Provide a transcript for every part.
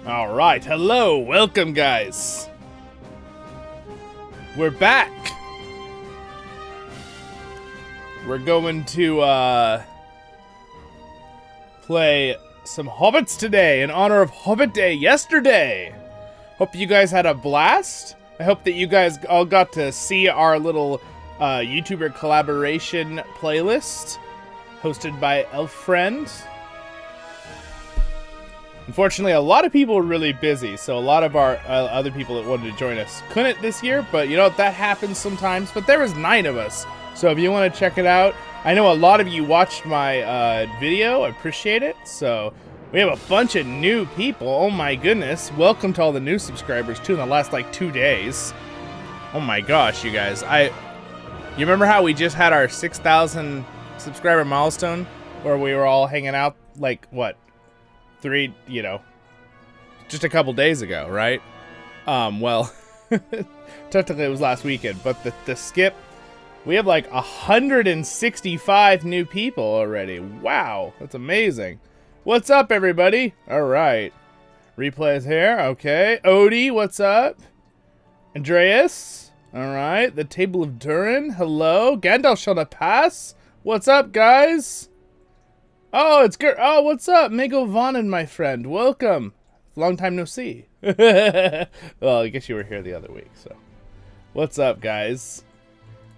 All right, hello, welcome guys. We're back. We're going to play some Hobbits today in honor of Hobbit Day yesterday. Hope you guys had a blast. I hope that you guys all got to see our little YouTuber collaboration playlist hosted by Elfriend. Unfortunately, a lot of people were really busy, so a lot of our other people that wanted to join us couldn't this year, but you know, that happens sometimes. But there was 9 of us, so if you want to check it out, I know a lot of you watched my video. I appreciate it. So we have a bunch of new people. Oh my goodness. Welcome to all the new subscribers, too, in the last, like, 2 days. Oh my gosh, you guys. You remember how we just had our 6,000 subscriber milestone, where we were all hanging out, like, what? Just a couple days ago, right? Well, technically it was last weekend, but the skip, we have like 165 new people already. Wow, that's amazing. What's up, everybody? All right. Replays here, okay. Odie, what's up? Andreas, all right. The Table of Durin, hello. Gandalf shall not pass. What's up, guys? Oh, it's good. Oh, what's up? Mago Vonnen, my friend. Welcome. Long time no see. Well, I guess you were here the other week, so. What's up, guys?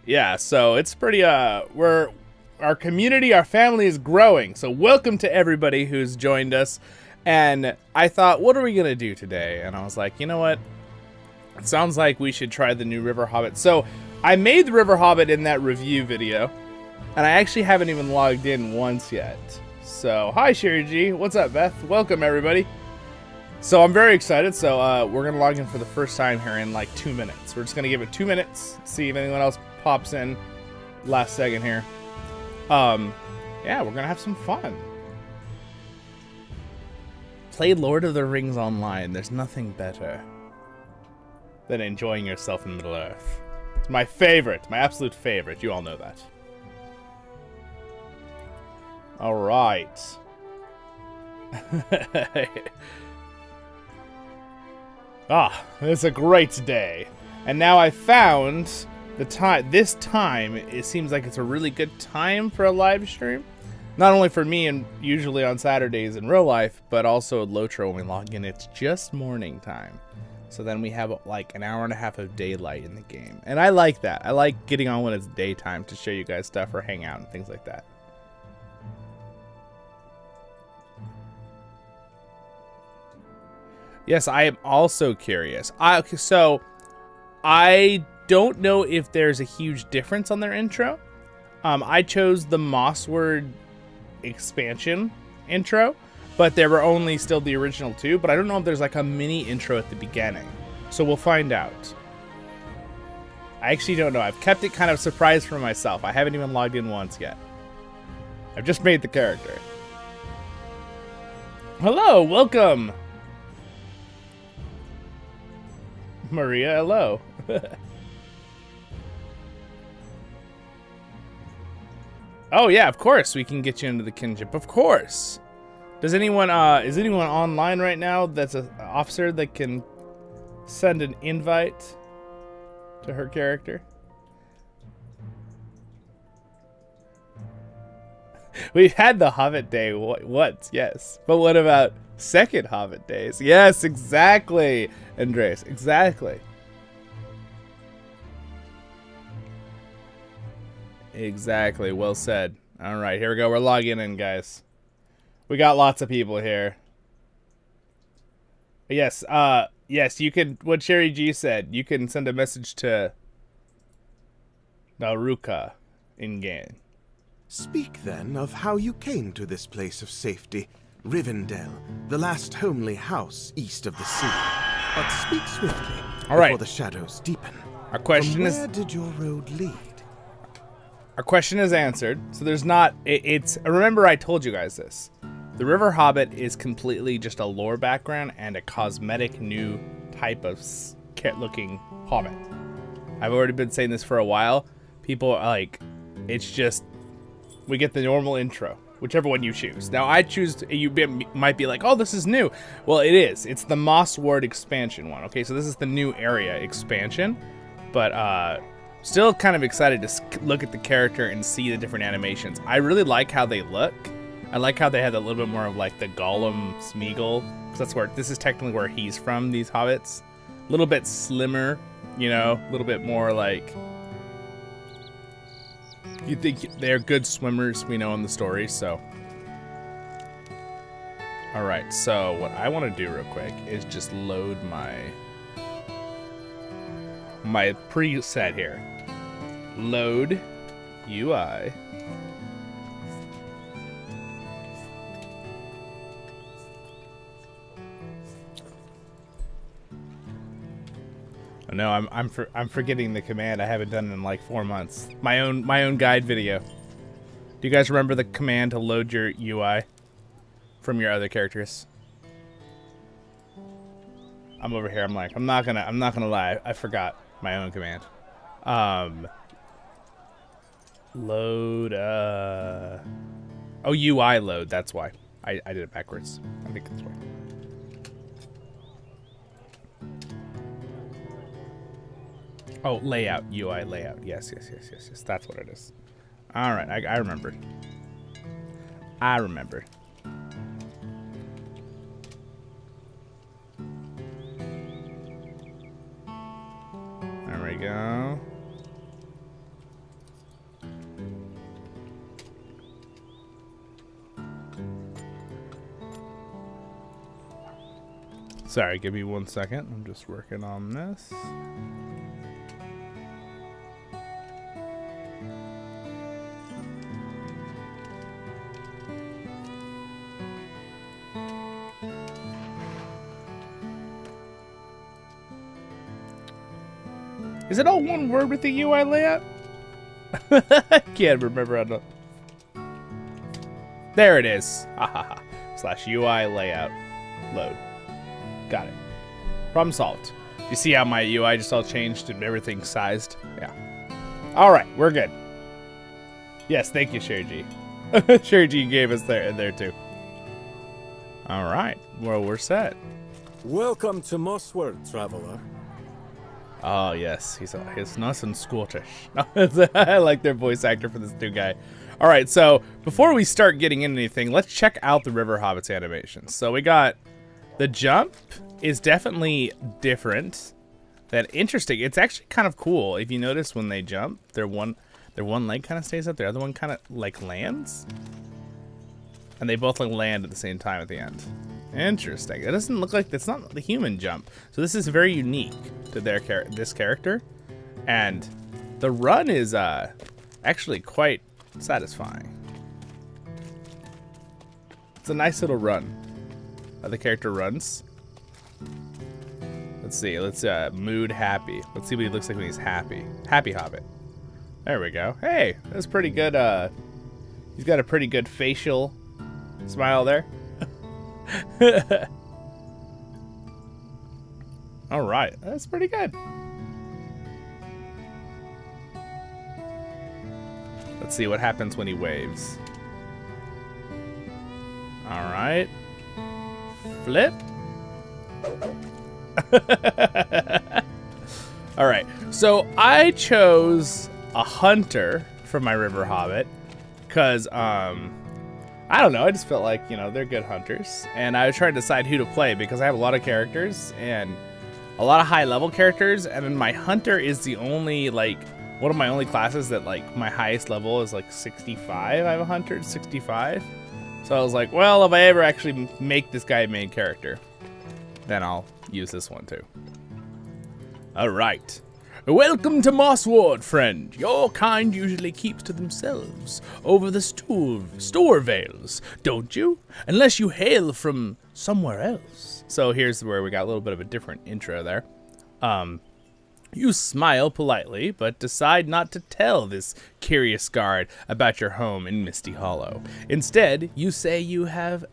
Yeah, so it's pretty, our community, our family is growing. So welcome to everybody who's joined us. And I thought, what are we going to do today? And I was like, you know what? It sounds like we should try the new River Hobbit. So I made the River Hobbit in that review video. And I actually haven't even logged in once yet. So, hi Sherry G. What's up, Beth? Welcome, everybody. So, I'm very excited. So, we're going to log in for the first time here in like 2 minutes. We're just going to give it 2 minutes, see if anyone else pops in last second here. Yeah, we're going to have some fun. Play Lord of the Rings online. There's nothing better than enjoying yourself in Middle-earth. It's my favorite, my absolute favorite. You all know that. All right. It's a great day. And now I found the time. This time, it seems like it's a really good time for a live stream. Not only for me and usually on Saturdays in real life, but also at Lotro when we log in. It's just morning time. So then we have like an hour and a half of daylight in the game. And I like that. I like getting on when it's daytime to show you guys stuff or hang out and things like that. Yes, I am also curious. So, I don't know if there's a huge difference on their intro. I chose the Mossward expansion intro, but there were only still the original 2. But I don't know if there's like a mini intro at the beginning. So we'll find out. I actually don't know. I've kept it kind of surprised for myself. I haven't even logged in once yet. I've just made the character. Hello, welcome. Maria, hello. Oh yeah, of course we can get you into the kinship. Of course. Does anyone is anyone online right now that's an officer that can send an invite to her character? We've had the Hobbit Day once, yes. But what about second Hobbit Days? Yes, exactly, Andres, exactly. Exactly, well said. All right, here we go. We're logging in, guys. We got lots of people here. Yes, yes, you can, what Sherry G said, you can send a message to Naruka in-game. Speak, then, of how you came to this place of safety, Rivendell, the last homely house east of the sea. But speak swiftly, before the shadows deepen. Our question is... where did your road lead? Our question is answered, so there's not... It's... Remember I told you guys this. The River Hobbit is completely just a lore background and a cosmetic new type of looking Hobbit. I've already been saying this for a while. People are like... It's just... We get the normal intro. whichever one you choose. Now, I choose, might be like, oh, this is new. Well, it is. It's the Mossward expansion one. Okay, so this is the new area expansion. But still kind of excited to look at the character and see the different animations. I really like how they look. I like how they have a little bit more of like the Gollum Smeagol. Because that's where, this is technically where he's from, these hobbits. A little bit slimmer, you know, a little bit more like... You think they're good swimmers, we know in the story, so. Alright, so what I want to do real quick is just load my preset here. Load UI. No, I'm forgetting the command. I haven't done it in like 4 months. My own guide video. Do you guys remember the command to load your UI from your other characters? I'm over here. I'm like, I'm not gonna lie. I forgot my own command. Load. Oh, UI load. That's why I did it backwards. I think that's why. Oh, layout, UI layout. Yes. That's what it is. All right, I remember. I remember. There we go. Sorry, give me 1 second. I'm just working on this. Is it all one word with the UI layout? I can't remember how to... There it is. / UI layout load. Got it. Problem solved. You see how my UI just all changed and everything's sized? Yeah. All right, we're good. Yes, thank you, Shire G. Shire G gave us there too. All right, well, we're set. Welcome to Mossward, traveler. Oh, yes. He's nice and Scottish. I like their voice actor for this new guy. All right, so before we start getting into anything, let's check out the River Hobbits animations. So we got the jump is definitely different. That interesting. It's actually kind of cool. If you notice when they jump, their one leg kind of stays up, their other one kind of like lands. And they both like land at the same time at the end. Interesting. It doesn't look like, it's not the human jump. So this is very unique to this character. And the run is actually quite satisfying. It's a nice little run. How the character runs. Let's see. Let's mood happy. Let's see what he looks like when he's happy. Happy Hobbit. There we go. Hey, that's pretty good. He's got a pretty good facial smile there. All right, that's pretty good. Let's see what happens when he waves. All right. Flip. All right, so I chose a hunter for my River Hobbit because I don't know, I just felt like, you know, they're good hunters. And I was trying to decide who to play because I have a lot of characters and a lot of high level characters. And then my hunter is the only, like, one of my only classes that, like, my highest level is like 65. I have a hunter at 65. So I was like, well, if I ever actually make this guy a main character, then I'll use this one too. All right. Welcome to Mossward, friend. Your kind usually keeps to themselves over the store vales, don't you? Unless you hail from somewhere else. So here's where we got a little bit of a different intro there. You smile politely, but decide not to tell this curious guard about your home in Misty Hollow. Instead, you say you have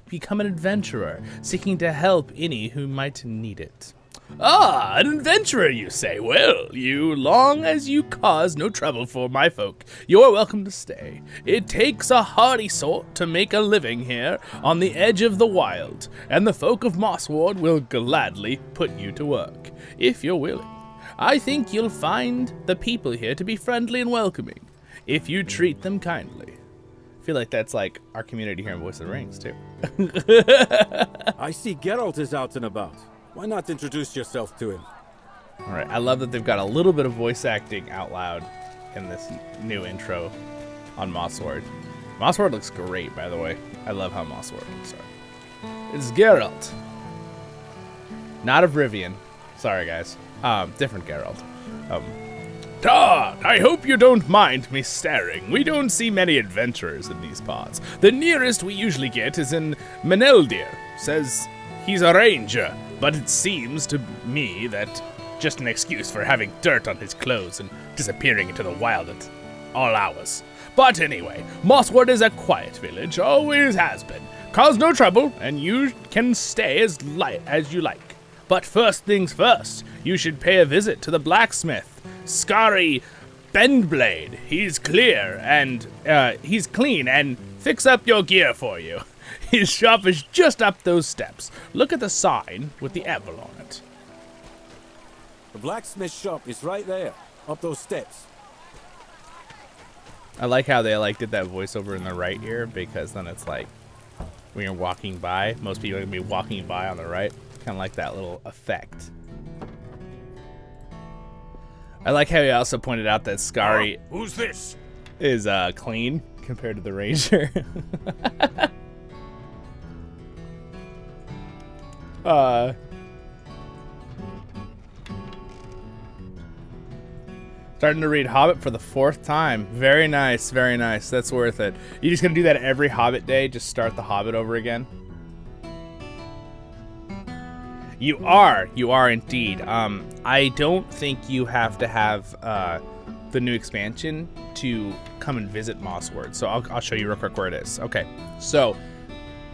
become an adventurer, seeking to help any who might need it. Ah, an adventurer, you say? Well, you long as you cause no trouble for my folk, you're welcome to stay. It takes a hardy sort to make a living here on the edge of the wild, and the folk of Mossward will gladly put you to work, if you're willing. I think you'll find the people here to be friendly and welcoming, if you treat them kindly. I feel like that's like our community here in Voice of the Rings, too. I see Geralt is out and about. Why not introduce yourself to him? All right, I love that they've got a little bit of voice acting out loud in this new intro on Mossward. Mossward looks great, by the way. I love how Mossward looks. It's Geralt. Not of Rivian. Sorry, guys. Different Geralt. I hope you don't mind me staring. We don't see many adventurers in these parts. The nearest we usually get is in Meneldir. Says he's a ranger, but it seems to me that just an excuse for having dirt on his clothes and disappearing into the wild at all hours. But anyway, Mossward is a quiet village, always has been. Cause no trouble, and you can stay as you like. But first things first, you should pay a visit to the blacksmith, Scary Bendblade. He's clean and fix up your gear for you. His shop is just up those steps. Look at the sign with the apple on it. The blacksmith shop is right there, up those steps. I like how they did that voiceover in the right ear, because then it's like when you're walking by, most people are gonna be walking by on the right. Kind of like that little effect. I like how he also pointed out that Scary who's this? Is clean compared to the Ranger. Starting to read Hobbit for the 4th time. Very nice, very nice. That's worth it. You just gonna do that every Hobbit day? Just start the Hobbit over again? You are indeed. I don't think you have to have the new expansion to come and visit Mossward. So I'll show you real quick where it is. Okay, so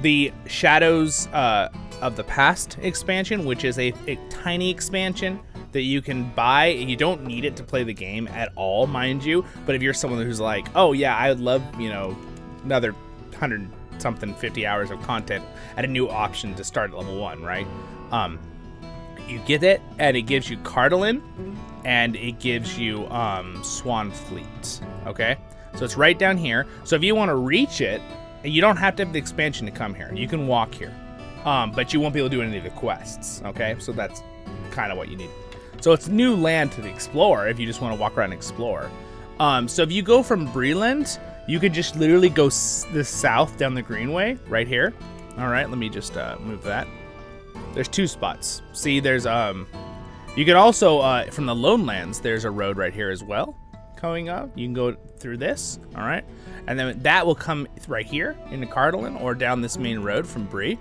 the Shadows of the Past expansion, which is a tiny expansion that you can buy. You don't need it to play the game at all, mind you. But if you're someone who's like, oh yeah, I would love, another 100-something 50 hours of content at a new option to start at level 1, right? You get it, and it gives you Cardolan, and it gives you Swanfleet. Okay, so it's right down here. So if you want to reach it, you don't have to have the expansion to come here. You can walk here, but you won't be able to do any of the quests. Okay, so that's kind of what you need. So it's new land to explore if you just want to walk around and explore. So if you go from Breland, you could just literally go this south down the Greenway right here. All right, let me just move that. There's 2 spots. See, there's you can also from the Lonelands, there's a road right here as well coming up. You can go through this, all right, and then that will come right here into Cardolan or down this main road from Bree,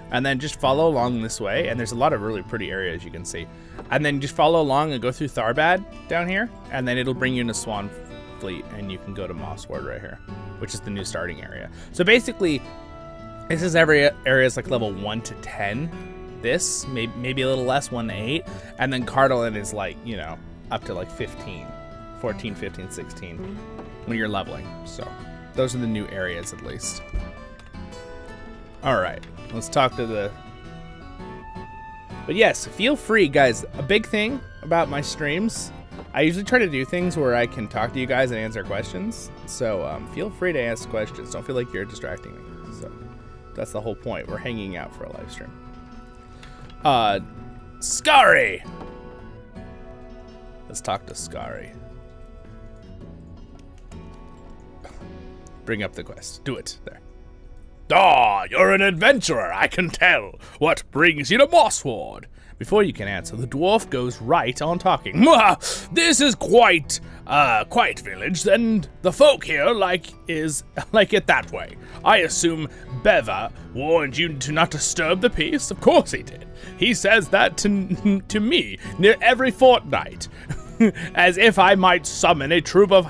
and then just follow along this way. And there's a lot of really pretty areas you can see, and then just follow along and go through Tharbad down here, and then it'll bring you into Swanfleet, and you can go to Mossward right here, which is the new starting area. So basically, this is every area is like level 1 to 10. This maybe a little less, 1 to 8, and then Cardolan is like, up to like 15, 14, 15, 16 when you're leveling. So those are the new areas at least. All right, let's talk to the. But yes, feel free, guys. A big thing about my streams, I usually try to do things where I can talk to you guys and answer questions. So feel free to ask questions. Don't feel like you're distracting me. So that's the whole point. We're hanging out for a live stream. Scary! Let's talk to Scary. Bring up the quest. Do it. There. You're an adventurer, I can tell. What brings you to Mossward? Before you can answer, the dwarf goes right on talking. This is quite village, and the folk here like it that way. I assume Beva warned you to not disturb the peace? Of course he did. He says that to me near every fortnight, as if I might summon a troop of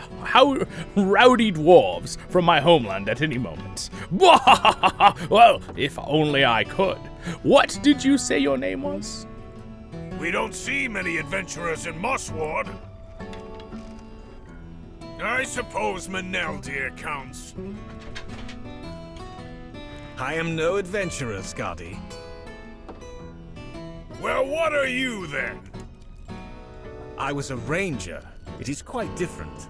rowdy dwarves from my homeland at any moment. Well, if only I could. What did you say your name was? We don't see many adventurers in Mossward. I suppose Maneldir counts. I am no adventurer, Scotty. Well, what are you then? I was a ranger. It is quite different.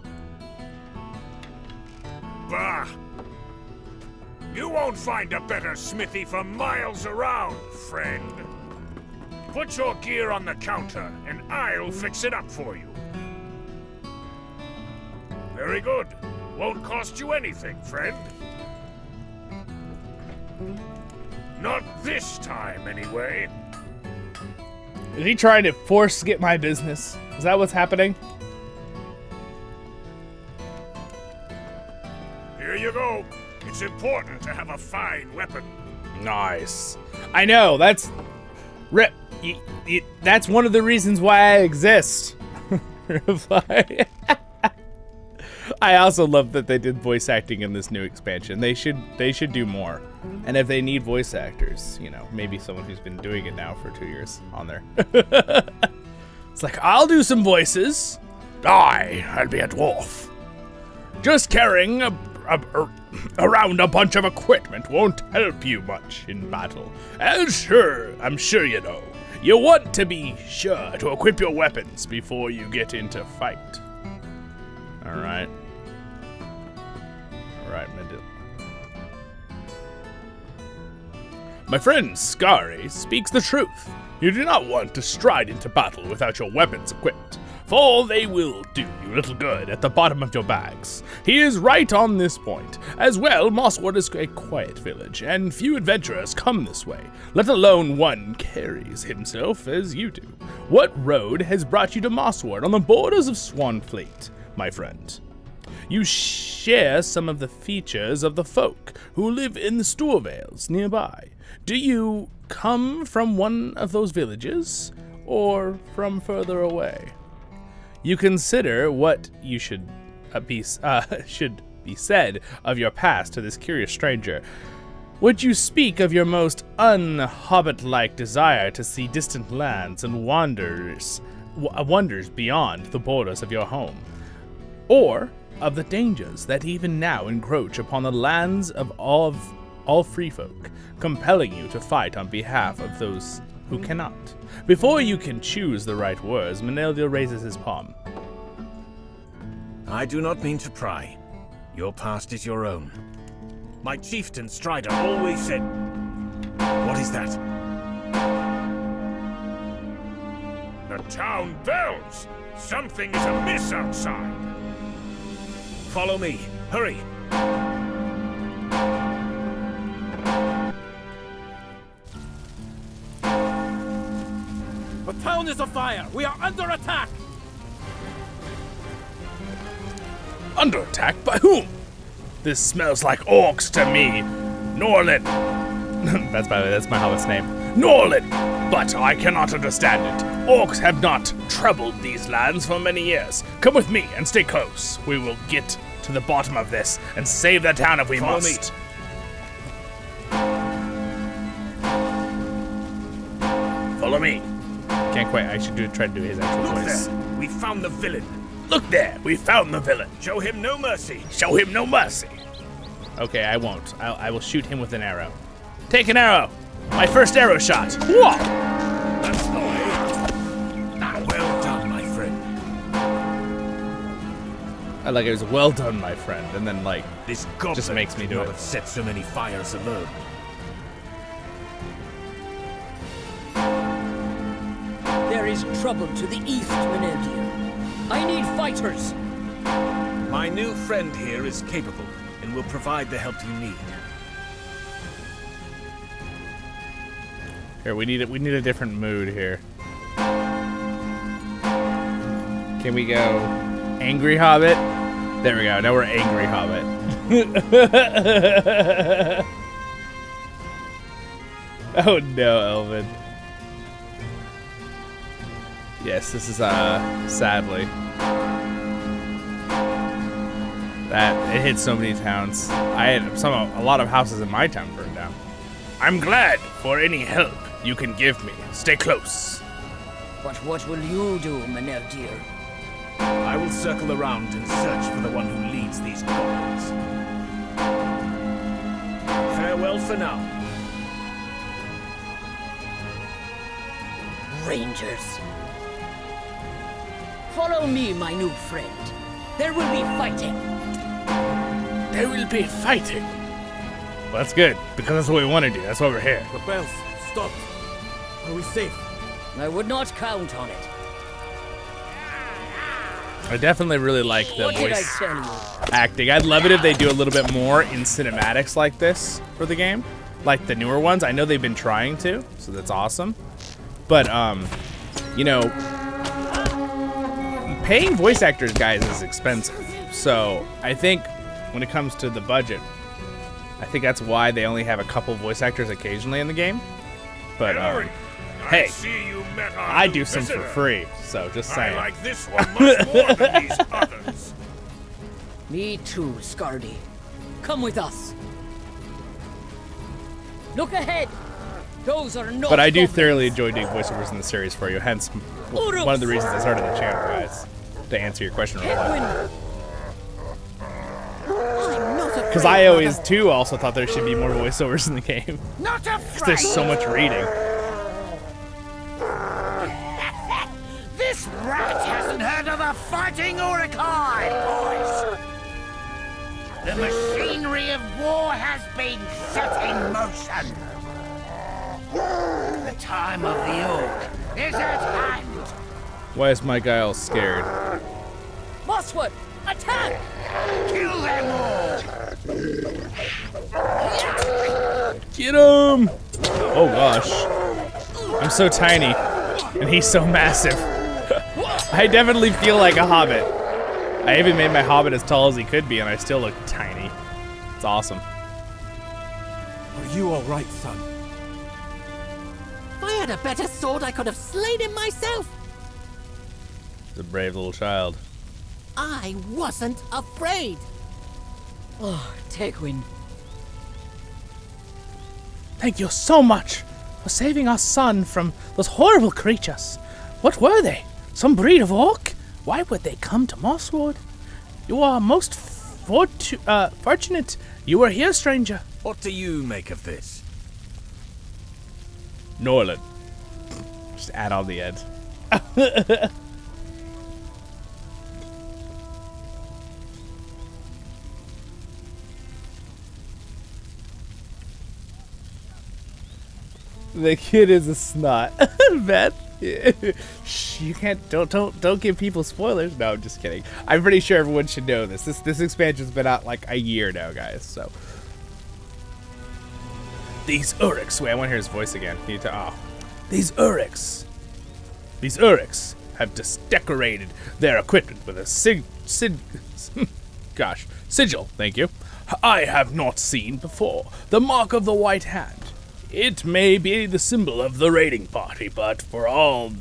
Bah! You won't find a better smithy for miles around, friend. Put your gear on the counter, and I'll fix it up for you. Very good. Won't cost you anything, friend. Not this time, anyway. Is he trying to force get my business? Is that what's happening? Here you go. It's important to have a fine weapon. Nice. I know, that's... that's one of the reasons why I exist. I also love that they did voice acting in this new expansion. They should do more. And if they need voice actors, you know, maybe someone who's been doing it now for 2 years on there. It's like, I'll do some voices. I'll be a dwarf. Just carrying around a bunch of equipment won't help you much in battle. I'm sure you know. You want to be sure to equip your weapons before you get into fight. Alright. My friend Skari speaks the truth. You do not want to stride into battle without your weapons equipped, for they will do you little good at the bottom of your bags. He is right on this point. As well, Mossward is a quiet village, and few adventurers come this way, let alone one carries himself as you do. What road has brought you to Mossward on the borders of Swanfleet, my friend? You share some of the features of the folk who live in the Storvales nearby. Do you come from one of those villages, or from further away? You consider what you should be said of your past to this curious stranger. Would you speak of your most un-Hobbit-like desire to see distant lands and wonders beyond the borders of your home? Or of the dangers that even now encroach upon the lands of all free folk, compelling you to fight on behalf of those who cannot? Before you can choose the right words, Maneldir raises his palm. I do not mean to pry. Your past is your own. My chieftain Strider always said... What is that? The town bells! Something is amiss outside. Follow me. Hurry. The town is afire! We are under attack! Under attack? By whom? This smells like orcs to me. Norlin. That's my Hobbit's name. Norlin! But I cannot understand it. Orcs have not troubled these lands for many years. Come with me and stay close. We will get to the bottom of this and save the town if we must. Follow me. Can't quite. I should try to do his actual voice. There. We found the villain. Look there. We found the villain. Show him no mercy. Show him no mercy. Okay, I won't. I will shoot him with an arrow. Take an arrow. My first arrow shot. Whoa! That's the way. Well done, my friend. I like it was well done, my friend, and then like This goblin just makes me could do not it. have set so many fires alone. There is trouble to the east, Maneldir. I need fighters. My new friend here is capable and will provide the help you need. Here, we need a different mood here. Can we go angry Hobbit? There we go. Now we're angry Hobbit. Oh no, Elvin. Yes, this is sadly. That it hit so many towns. I had a lot of houses in my town burned down. I'm glad for any help you can give me. Stay close. But what will you do, Meneldir? I will circle around and search for the one who leads these goblins. Farewell for now. Rangers. Follow me, my new friend. There will be fighting. There will be fighting. Well, that's good, because that's what we want to do. That's why we're here. The bells stopped. Are we safe? I would not count on it. I definitely really like the What did I voice tell you? acting. I'd love it if they do a little bit more in cinematics like this for the game. Like the newer ones. I know they've been trying to, so that's awesome. But, you know, paying voice actors, guys, is expensive. So I think when it comes to the budget, I think that's why they only have a couple voice actors occasionally in the game. But, hey, I do some for free, so just saying. I like this one much more than these others. Me too, Scardy. Come with us. Look ahead. Those are not. But I do goblins. thoroughly enjoy doing voiceovers in the series for you. Hence, one of the reasons I started the channel, guys, to answer your question. Headwind. Because I always, too, also thought there should be more voiceovers in the game. Not Because there's so much reading. This rat hasn't heard of a fighting Urukai, boys. The machinery of war has been set in motion. The time of the Orc is at hand. Why is my guy all scared? Mossward, attack! Kill them all. Get him! Oh gosh. I'm so tiny, and he's so massive. I definitely feel like a hobbit. I even made my hobbit as tall as he could be, and I still look tiny. It's awesome. Are you all right, son? If I had a better sword, I could have slain him myself. He's a brave little child. I wasn't afraid. Oh, Tegwin. Thank you so much for saving our son from those horrible creatures. What were they? Some breed of orc? Why would they come to Mossward? You are most fortunate you were here, stranger. What do you make of this? Norland. Just add on the end. The kid is a snot. Beth. Shh, you can't. Don't give people spoilers. No, I'm just kidding. I'm pretty sure everyone should know this. This expansion's been out like a year now, guys. So these Uruks. Wait, I want to hear his voice again. These Uruks have just decorated their equipment with a sigil. Thank you. I have not seen before. The mark of the white hand. It may be the symbol of the raiding party, but for all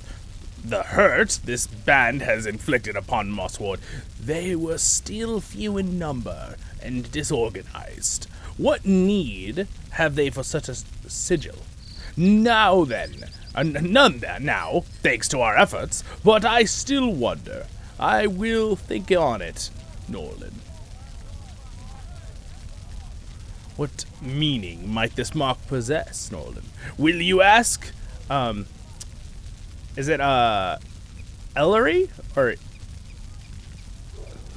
the hurt this band has inflicted upon Mossward, they were still few in number and disorganized. What need have they for such a sigil? Now then, none there now, thanks to our efforts, but I still wonder. I will think on it, Norland. What meaning might this mark possess, Norland? Will you ask? Is it Ellery or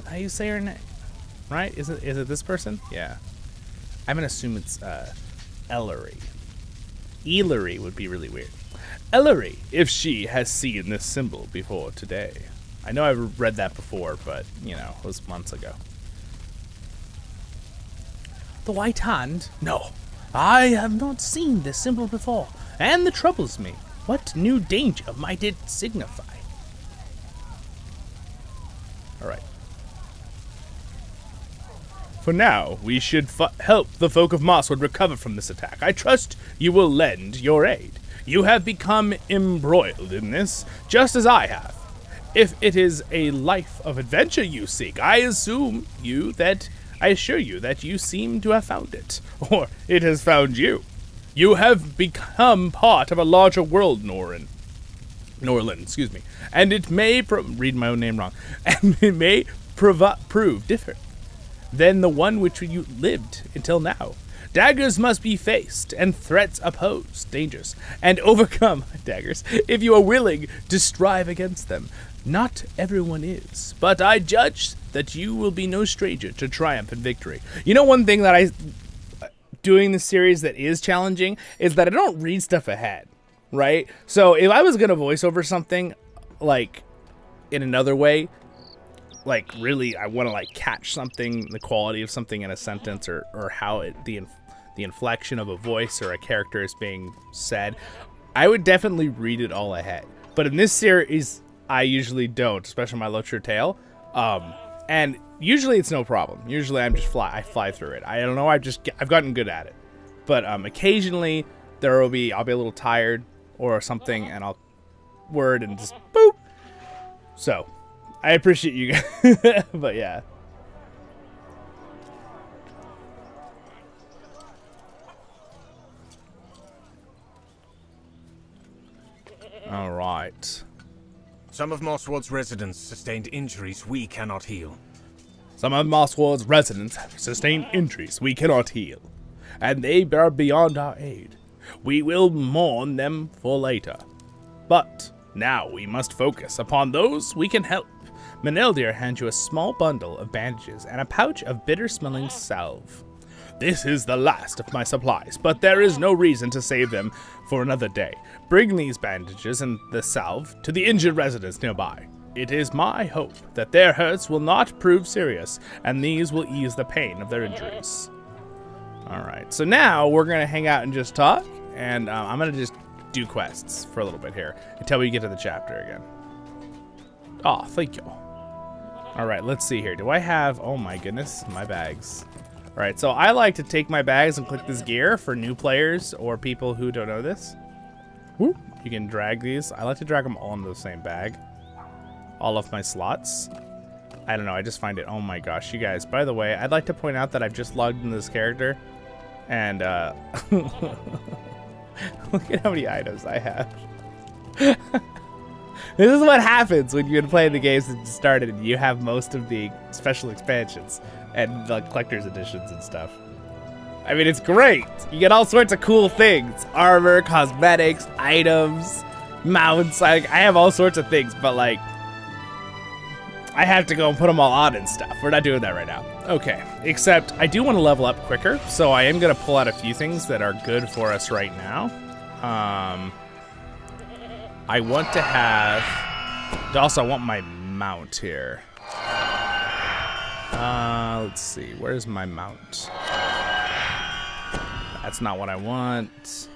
how you say her name? Right? Is it this person? Yeah. I'm gonna assume it's Ellery. Ellery would be really weird. Ellery, if she has seen this symbol before today. I know I've read that before, but you know, it was months ago. The white hand? No, I have not seen this symbol before, and it troubles me. What new danger might it signify? Alright. For now, we should help the folk of Mossward recover from this attack. I trust you will lend your aid. You have become embroiled in this, just as I have. If it is a life of adventure you seek, I assure you that you seem to have found it, or it has found you. You have become part of a larger world, Norin. Norland, excuse me. And it may read my own name wrong. And it may prove different than the one which you lived until now. Daggers must be faced, and threats opposed, dangers, and overcome, daggers, if you are willing to strive against them. Not everyone is, but I judge that you will be no stranger to triumph and victory. You know, one thing that doing this series that is challenging is that I don't read stuff ahead, right? So if I was going to voice over something, like, in another way, like, really, I want to, like, catch something, the quality of something in a sentence, or how the inflection of a voice or a character is being said, I would definitely read it all ahead. But in this series, I usually don't, especially my Literature Tale. And usually it's no problem. Usually I fly through it. I don't know, I've gotten good at it. But occasionally I'll be a little tired or something, and I'll word and just boop. So I appreciate you guys. But yeah. All right. Some of Mossward's residents sustained injuries we cannot heal. Some of Mossward's residents have sustained injuries we cannot heal, and they are beyond our aid. We will mourn them for later. But now we must focus upon those we can help. Meneldir hands you a small bundle of bandages and a pouch of bitter-smelling salve. This is the last of my supplies, but there is no reason to save them for another day. Bring these bandages and the salve to the injured residents nearby. It is my hope that their hurts will not prove serious, and these will ease the pain of their injuries. Alright, so now we're going to hang out and just talk, and I'm going to just do quests for a little bit here until we get to the chapter again. Oh, thank you. Alright, let's see here. Do I have... Oh my goodness, my bags. Alright, so I like to take my bags and click this gear for new players or people who don't know this. Whoop. You can drag these. I like to drag them all into the same bag. All of my slots. I don't know, I just find it... Oh my gosh, you guys. By the way, I'd like to point out that I've just logged into this character. And, look at how many items I have. This is what happens when you've been playing the games since you started and you have most of the special expansions and the collector's editions and stuff. I mean, it's great. You get all sorts of cool things. Armor, cosmetics, items, mounts. Like, I have all sorts of things, but like, I have to go and put them all on and stuff. We're not doing that right now. Okay, except I do want to level up quicker, so I am going to pull out a few things that are good for us right now. I want to have... Also, I want my mount here. Let's see. Where's my mount? That's not what I want.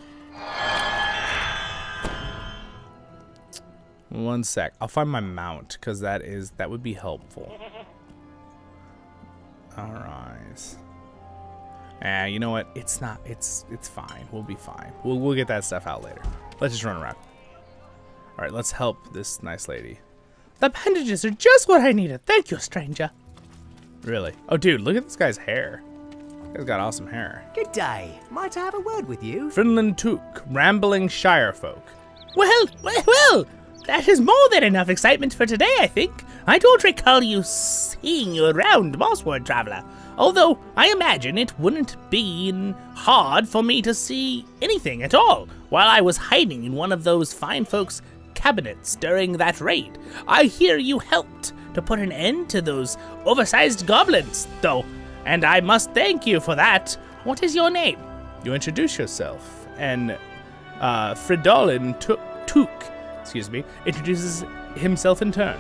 One sec. I'll find my mount, because that would be helpful. Alright. You know what? It's not. It's fine. We'll be fine. We'll get that stuff out later. Let's just run around. Alright, let's help this nice lady. The bandages are just what I needed. Thank you, stranger. Really? Oh, dude, look at this guy's hair. This guy's got awesome hair. Good day. Might I have a word with you? Finland Took, rambling Shire folk. Well, that is more than enough excitement for today, I think. I don't recall seeing you around, Mossward traveler. Although, I imagine it wouldn't be hard for me to see anything at all while I was hiding in one of those fine folks' cabinets during that raid. I hear you helped to put an end to those oversized goblins, though, and I must thank you for that. What is your name? You introduce yourself, and Fridolin Took, introduces himself in turn.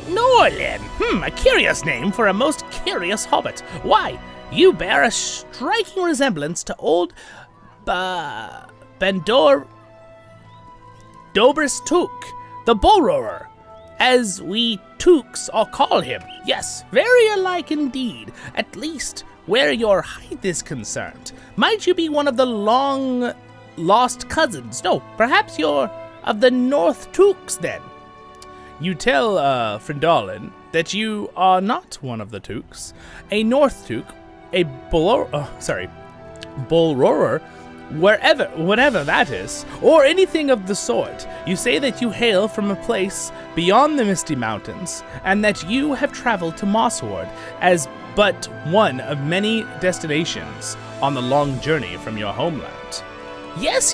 Norlin, a curious name for a most curious hobbit. Why, you bear a striking resemblance to old Dobris Took, the bull roarer, as we Tooks all call him. Yes, very alike indeed, at least where your height is concerned. Might you be one of the long-lost cousins? No, perhaps you're of the North Tooks, then. You tell Fridolin that you are not one of the Tooks. A North Took, a bull roarer, whatever that is, or anything of the sort. You say that you hail from a place beyond the Misty Mountains, and that you have traveled to Mossward as but one of many destinations on the long journey from your homeland. Yes,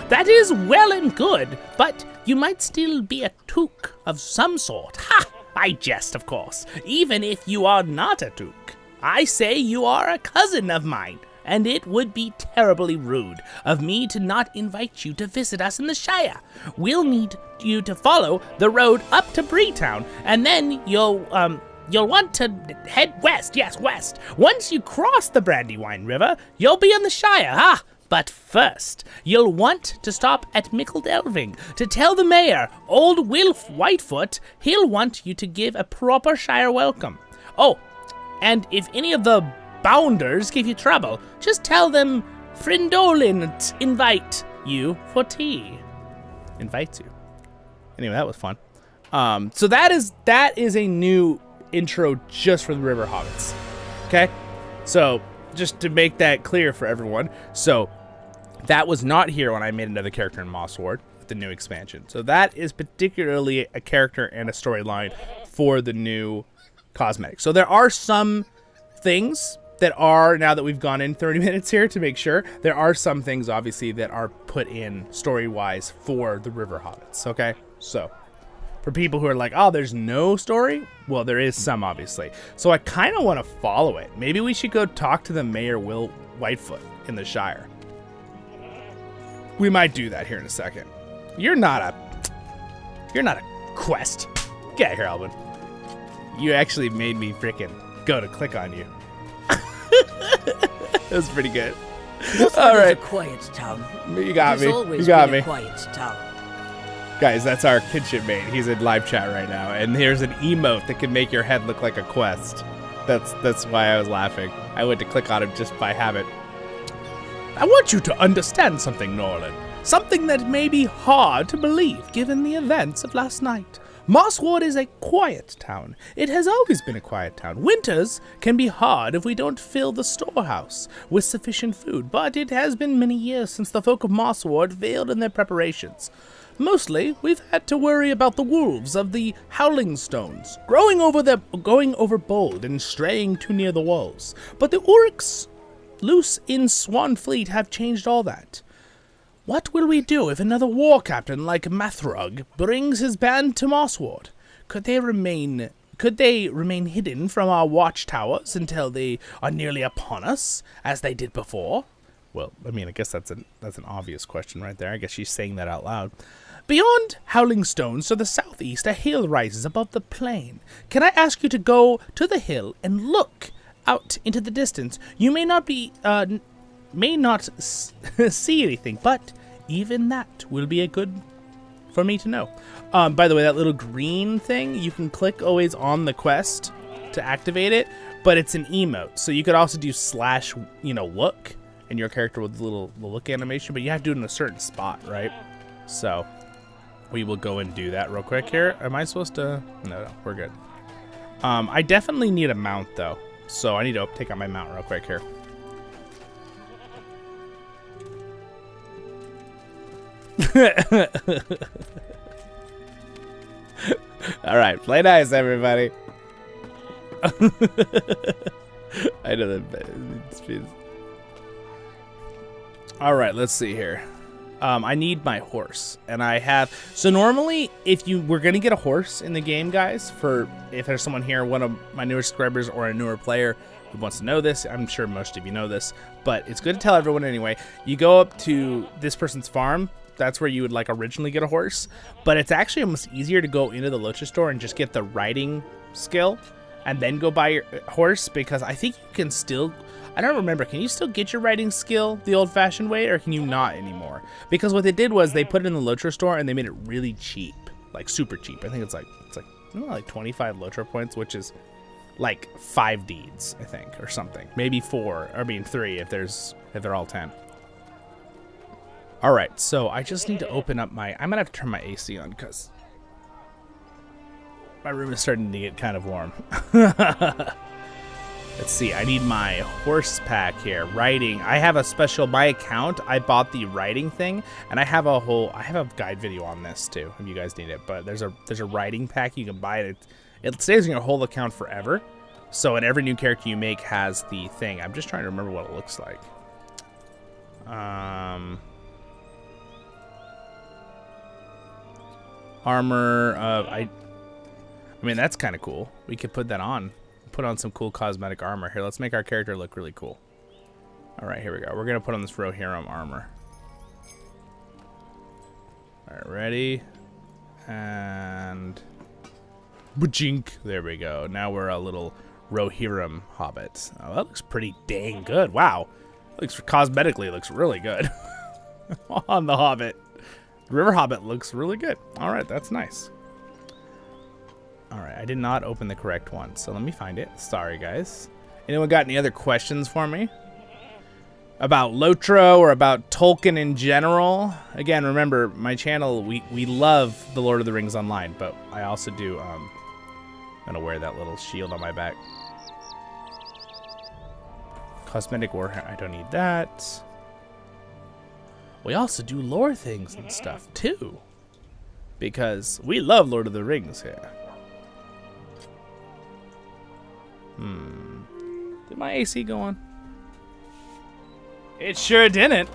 that is well and good, but you might still be a Took of some sort. Ha! I jest, of course, even if you are not a Took. I say you are a cousin of mine, and it would be terribly rude of me to not invite you to visit us in the Shire. We'll need you to follow the road up to Breetown, and then you'll want to head west, yes, west. Once you cross the Brandywine River, you'll be in the Shire, But first, you'll want to stop at Mickledelving to tell the mayor, old Wilf Whitefoot, he'll want you to give a proper Shire welcome. Oh, and if any of the Bounders give you trouble, just tell them Frindolin invite you for tea. Invites you. Anyway, that was fun. So that is a new intro just for the River Hobbits. Okay? So, just to make that clear for everyone. So, that was not here when I made another character in Mossward with the new expansion. So, that is particularly a character and a storyline for the new cosmetics. So, there are some things that are, now that we've gone in 30 minutes here to make sure, there are some things, obviously, that are put in story-wise for the River Hobbits. Okay? So, for people who are like, oh, there's no story? Well, there is some, obviously. So I kind of want to follow it. Maybe we should go talk to the Mayor Will Whitefoot in the Shire. We might do that here in a second. You're not a quest. Get out of here, Alvin. You actually made me freaking go to click on you. That was pretty good. All right. A quiet town. You got me. You got me. Quiet town. Guys, that's our kinship mate. He's in live chat right now, and here's an emote that can make your head look like a quest. That's why I was laughing. I went to click on him just by habit. I want you to understand something, Norland. Something that may be hard to believe given the events of last night. Mossward is a quiet town. It has always been a quiet town. Winters can be hard if we don't fill the storehouse with sufficient food, but it has been many years since the folk of Mossward failed in their preparations. Mostly, we've had to worry about the wolves of the Howling Stones, going over bold and straying too near the walls. But the Uruks loose in Swanfleet have changed all that. What will we do if another war captain like Mathrug brings his band to Mossward? Could they remain hidden from our watchtowers until they are nearly upon us, as they did before? Well, I mean, I guess that's an obvious question right there. I guess she's saying that out loud. Beyond Howling Stones to the southeast, a hill rises above the plain. Can I ask you to go to the hill and look out into the distance? You may not see anything, but even that will be good for me to know. By the way, that little green thing, you can click always on the quest to activate it, but it's an emote. So you could also do / look, and your character with the little look animation, but you have to do it in a certain spot, right? So we will go and do that real quick here. Am I supposed to? No, we're good. I definitely need a mount though, so I need to take out my mount real quick here. All right, play nice, everybody. I know that. All right, let's see here. I need my horse, and I have. So normally, if you were gonna get a horse in the game, guys, for if there's someone here, one of my newer subscribers or a newer player who wants to know this, I'm sure most of you know this, but it's good to tell everyone anyway. You go up to this person's farm. That's where you would like originally get a horse, but it's actually almost easier to go into the Lucha store and just get the riding skill and then go buy your horse, because I think you can still, I don't remember, can you still get your riding skill the old-fashioned way, or can you not anymore? Because what they did was they put it in the Lucha store and they made it really cheap, like super cheap. I think it's like 25 Lucha points, which is like 5 deeds, I think, or something. Maybe 3 if they're all 10. All right, so I just need to open up I'm gonna have to turn my AC on because my room is starting to get kind of warm. Let's see, I need my horse pack here. Riding. I have a special, my account, I bought the riding thing, and I have a guide video on this too, if you guys need it. But there's a riding pack you can buy. It stays in your whole account forever. So, and every new character you make has the thing. I'm just trying to remember what it looks like. Armor. I mean, that's kind of cool. We could put that on. Put on some cool cosmetic armor. Here, let's make our character look really cool. All right, here we go. We're going to put on this Rohirrim armor. All right, ready? And... Bajink. There we go. Now we're a little Rohirrim hobbit. Oh, that looks pretty dang good. Wow. Looks cosmetically looks really good on the hobbit. River hobbit looks really good. All right, that's nice. All right, I did not open the correct one, so let me find it. Sorry, guys. Anyone got any other questions for me about Lotro or about Tolkien in general? Again, remember, my channel, we love The Lord of the Rings Online, but I also do, I'm going to wear that little shield on my back. Cosmetic Warhammer, I don't need that. We also do lore things and stuff, too. Because we love Lord of the Rings here. Did my AC go on? It sure didn't.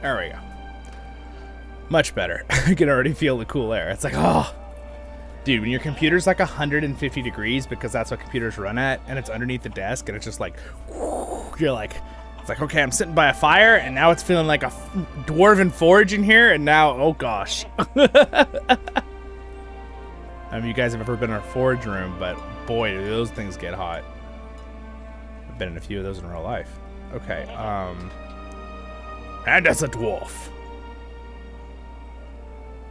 There we go. Much better. I can already feel the cool air. It's like, oh. Dude, when your computer's like 150 degrees, because that's what computers run at, and it's underneath the desk, and it's just like, you're like, it's like, okay, I'm sitting by a fire, and now it's feeling like a dwarven forge in here, and now, oh gosh. I mean, you guys have ever been in a forge room, but boy, do those things get hot. I've been in a few of those in real life. Okay, and as a dwarf.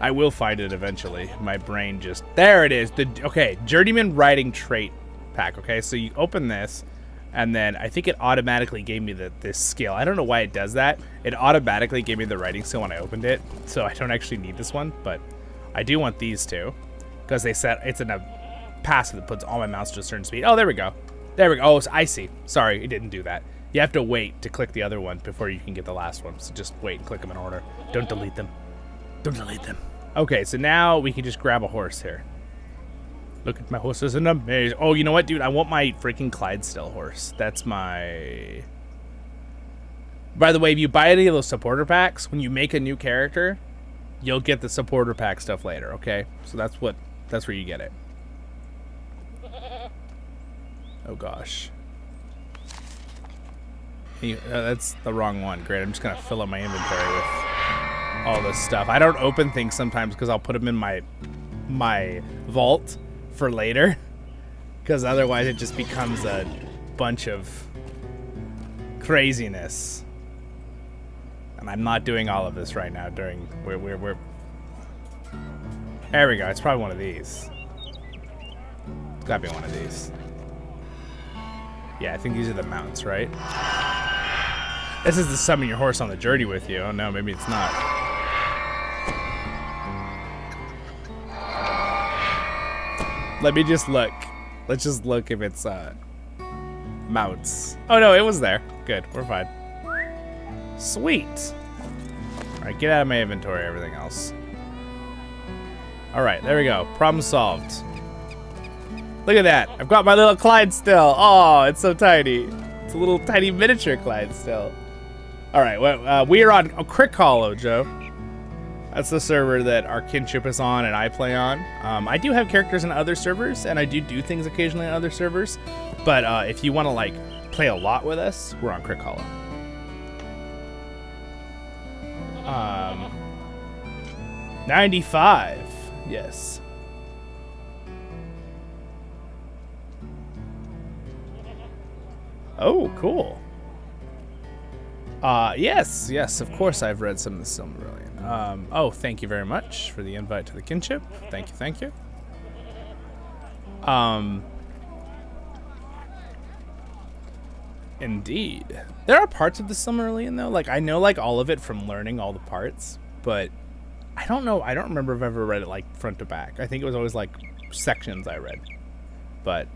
I will find it eventually. My brain just... There it is. Okay, Journeyman Riding Trait Pack. Okay, so you open this, and then I think it automatically gave me this skill. I don't know why it does that. It automatically gave me the riding skill when I opened it, so I don't actually need this one, but I do want these two, because they said it's in a passive that puts all my mounts to a certain speed. Oh, there we go. There we go. Oh, I see. Sorry, it didn't do that. You have to wait to click the other one before you can get the last one, so just wait and click them in order. Don't delete them. Don't delete them. Okay, so now we can just grab a horse here. Look at my horse, is an amazing. Oh, you know what, dude? I want my freaking Clydesdale horse. That's my... By the way, if you buy any of those supporter packs, when you make a new character, you'll get the supporter pack stuff later, okay? So that's where you get it. Oh, gosh. That's the wrong one. Great, I'm just going to fill up my inventory with all this stuff. I don't open things sometimes because I'll put them in my vault for later, because otherwise it just becomes a bunch of craziness. And I'm not doing all of this right now during we're there we go. It's probably one of these. It's gotta be one of these. Yeah, I think these are the mounts, right? This is to summon your horse on the journey with you. Oh no, maybe it's not. Let me just look. Let's just look if it's mounts. Oh no, it was there. Good, we're fine. Sweet. All right, get out of my inventory, everything else. All right, there we go. Problem solved. Look at that. I've got my little Clydesdale. Oh, it's so tiny. It's a little tiny miniature Clydesdale. All right, well, we are on CrickHollow, Joe. That's the server that our Kinship is on and I play on. I do have characters in other servers, and I do things occasionally on other servers. But if you want to like play a lot with us, we're on CrickHollow. 95. Yes. Oh, cool. Yes, of course I've read some of the Silmarillion. Oh, thank you very much for the invite to the Kinship. Thank you. Indeed. There are parts of the Silmarillion, though. Like, I know, like, all of it from learning all the parts, but I don't know. I don't remember if I've ever read it like front to back. I think it was always like sections I read. But